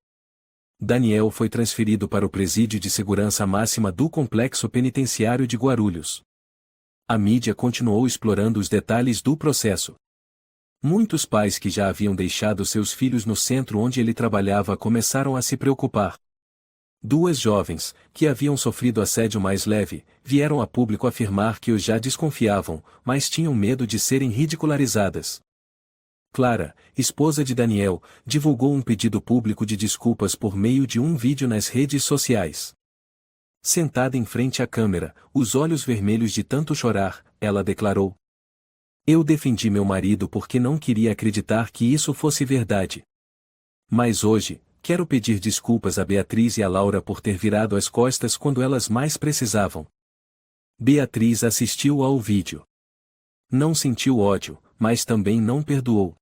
Daniel foi transferido para o presídio de segurança máxima do complexo penitenciário de Guarulhos. A mídia continuou explorando os detalhes do processo. Muitos pais que já haviam deixado seus filhos no centro onde ele trabalhava começaram a se preocupar. 2 jovens, que haviam sofrido assédio mais leve, vieram a público afirmar que os já desconfiavam, mas tinham medo de serem ridicularizadas. Clara, esposa de Daniel, divulgou um pedido público de desculpas por meio de um vídeo nas redes sociais. Sentada em frente à câmera, os olhos vermelhos de tanto chorar, ela declarou: "Eu defendi meu marido porque não queria acreditar que isso fosse verdade. Mas hoje, quero pedir desculpas a Beatriz e a Laura por ter virado as costas quando elas mais precisavam." Beatriz assistiu ao vídeo. Não sentiu ódio, mas também não perdoou.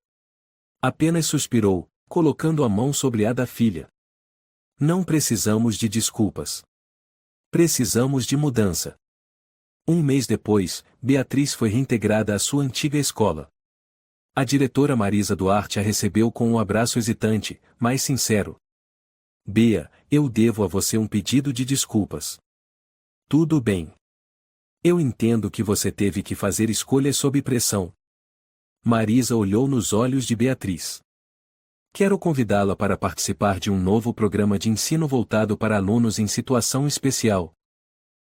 Apenas suspirou, colocando a mão sobre a da filha. Não precisamos de desculpas. Precisamos de mudança. 1 mês depois, Beatriz foi reintegrada à sua antiga escola. A diretora Marisa Duarte a recebeu com um abraço hesitante, mas sincero. "Bea, eu devo a você um pedido de desculpas." "Tudo bem. Eu entendo que você teve que fazer escolhas sob pressão." Marisa olhou nos olhos de Beatriz. "Quero convidá-la para participar de um novo programa de ensino voltado para alunos em situação especial.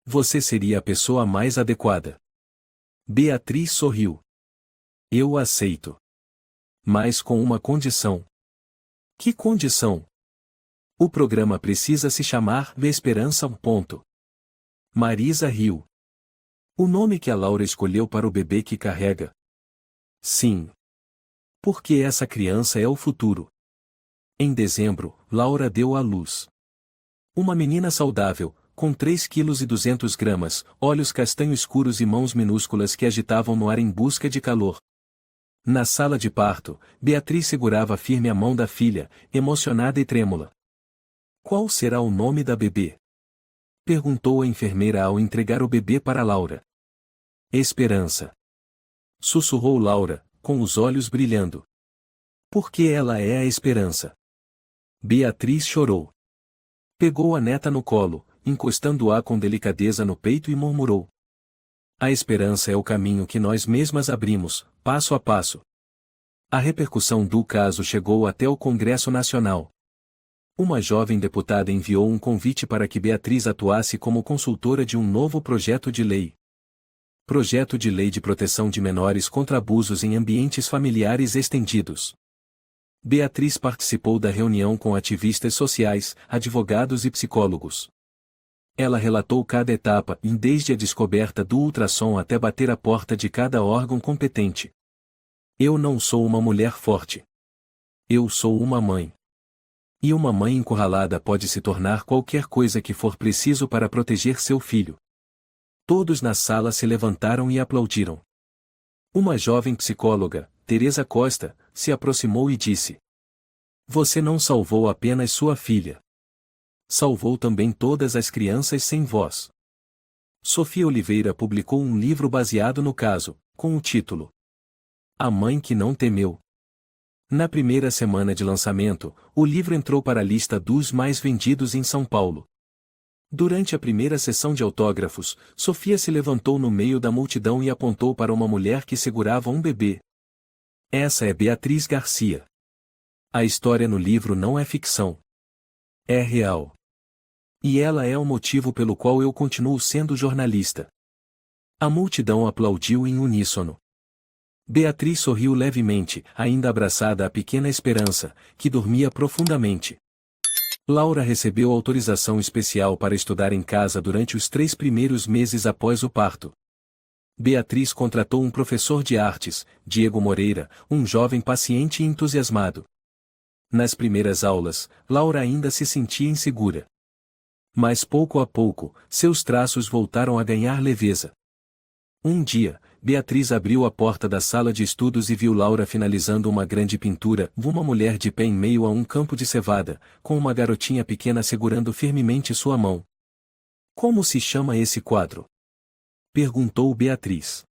Você seria a pessoa mais adequada." Beatriz sorriu. "Eu aceito. Mas com uma condição." "Que condição?" "O programa precisa se chamar Esperança. Marisa riu. "O nome que a Laura escolheu para o bebê que carrega?" "Sim. Porque essa criança é o futuro." Em dezembro, Laura deu à luz. Uma menina saudável, com 3,2 kg, olhos castanho escuros e mãos minúsculas que agitavam no ar em busca de calor. Na sala de parto, Beatriz segurava firme a mão da filha, emocionada e trêmula. "Qual será o nome da bebê?" perguntou a enfermeira ao entregar o bebê para Laura. "Esperança." sussurrou Laura, com os olhos brilhando. "Porque ela é a esperança." Beatriz chorou. Pegou a neta no colo, encostando-a com delicadeza no peito e murmurou: "A esperança é o caminho que nós mesmas abrimos, passo a passo." A repercussão do caso chegou até o Congresso Nacional. Uma jovem deputada enviou um convite para que Beatriz atuasse como consultora de um novo projeto de lei. Projeto de Lei de Proteção de Menores contra Abusos em Ambientes Familiares Estendidos. Beatriz participou da reunião com ativistas sociais, advogados e psicólogos. Ela relatou cada etapa, desde a descoberta do ultrassom até bater a porta de cada órgão competente. Eu não sou uma mulher forte. Eu sou uma mãe. E uma mãe encurralada pode se tornar qualquer coisa que for preciso para proteger seu filho. Todos na sala se levantaram e aplaudiram. Uma jovem psicóloga, Teresa Costa, se aproximou e disse: "Você não salvou apenas sua filha. Salvou também todas as crianças sem voz." Sofia Oliveira publicou um livro baseado no caso, com o título A Mãe que Não Temeu. Na primeira semana de lançamento, o livro entrou para a lista dos mais vendidos em São Paulo. Durante a primeira sessão de autógrafos, Sofia se levantou no meio da multidão e apontou para uma mulher que segurava um bebê. Essa é Beatriz Garcia. A história no livro não é ficção. É real. E ela é o motivo pelo qual eu continuo sendo jornalista. A multidão aplaudiu em uníssono. Beatriz sorriu levemente, ainda abraçada à pequena Esperança, que dormia profundamente. Laura recebeu autorização especial para estudar em casa durante os 3 primeiros meses após o parto. Beatriz contratou um professor de artes, Diego Moreira, um jovem paciente e entusiasmado. Nas primeiras aulas, Laura ainda se sentia insegura. Mas pouco a pouco, seus traços voltaram a ganhar leveza. Um dia, Beatriz abriu a porta da sala de estudos e viu Laura finalizando uma grande pintura, uma mulher de pé em meio a um campo de cevada, com uma garotinha pequena segurando firmemente sua mão. "Como se chama esse quadro?" perguntou Beatriz.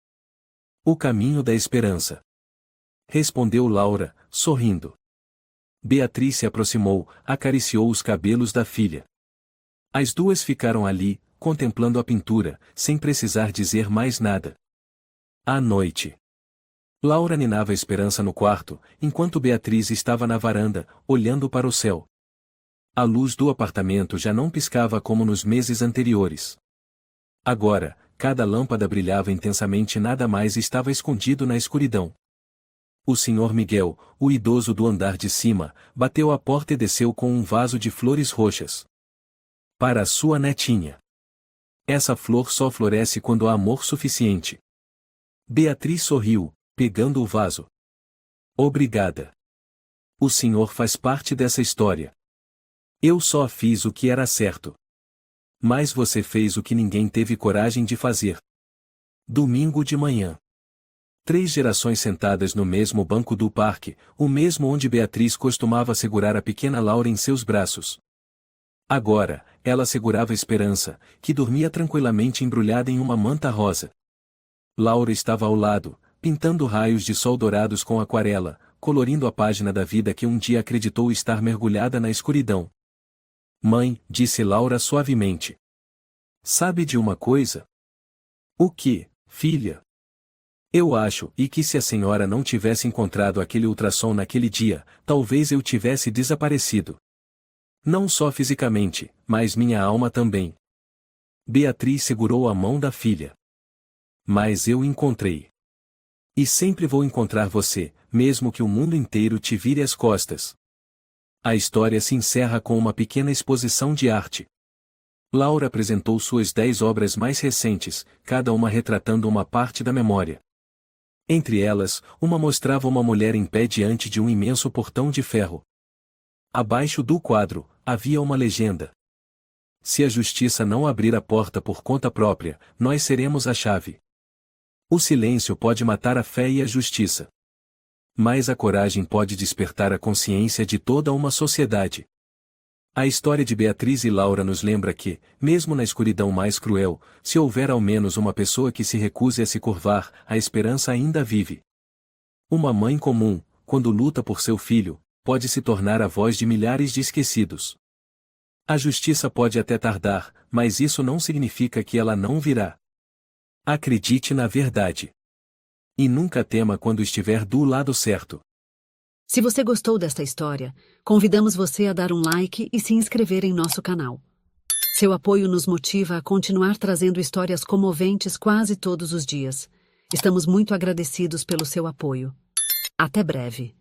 "O Caminho da Esperança", respondeu Laura, sorrindo. Beatriz se aproximou, acariciou os cabelos da filha. As duas ficaram ali, contemplando a pintura, sem precisar dizer mais nada. À noite, Laura ninava Esperança no quarto, enquanto Beatriz estava na varanda, olhando para o céu. A luz do apartamento já não piscava como nos meses anteriores. Agora, cada lâmpada brilhava intensamente e nada mais estava escondido na escuridão. O Sr. Miguel, o idoso do andar de cima, bateu à porta e desceu com um vaso de flores roxas. "Para a sua netinha. Essa flor só floresce quando há amor suficiente." Beatriz sorriu, pegando o vaso. "Obrigada. O senhor faz parte dessa história. Eu só fiz o que era certo. Mas você fez o que ninguém teve coragem de fazer." Domingo de manhã. 3 gerações sentadas no mesmo banco do parque, o mesmo onde Beatriz costumava segurar a pequena Laura em seus braços. Agora, ela segurava Esperança, que dormia tranquilamente embrulhada em uma manta rosa. Laura estava ao lado, pintando raios de sol dourados com aquarela, colorindo a página da vida que um dia acreditou estar mergulhada na escuridão. "Mãe", disse Laura suavemente. "Sabe de uma coisa?" "O que, filha?" "Eu acho que se a senhora não tivesse encontrado aquele ultrassom naquele dia, talvez eu tivesse desaparecido. Não só fisicamente, mas minha alma também." Beatriz segurou a mão da filha. "Mas eu encontrei. E sempre vou encontrar você, mesmo que o mundo inteiro te vire as costas." A história se encerra com uma pequena exposição de arte. Laura apresentou suas 10 obras mais recentes, cada uma retratando uma parte da memória. Entre elas, uma mostrava uma mulher em pé diante de um imenso portão de ferro. Abaixo do quadro, havia uma legenda: "Se a justiça não abrir a porta por conta própria, nós seremos a chave." O silêncio pode matar a fé e a justiça. Mas a coragem pode despertar a consciência de toda uma sociedade. A história de Beatriz e Laura nos lembra que, mesmo na escuridão mais cruel, se houver ao menos uma pessoa que se recuse a se curvar, a esperança ainda vive. Uma mãe comum, quando luta por seu filho, pode se tornar a voz de milhares de esquecidos. A justiça pode até tardar, mas isso não significa que ela não virá. Acredite na verdade. E nunca tema quando estiver do lado certo. Se você gostou desta história, convidamos você a dar um like e se inscrever em nosso canal. Seu apoio nos motiva a continuar trazendo histórias comoventes quase todos os dias. Estamos muito agradecidos pelo seu apoio. Até breve.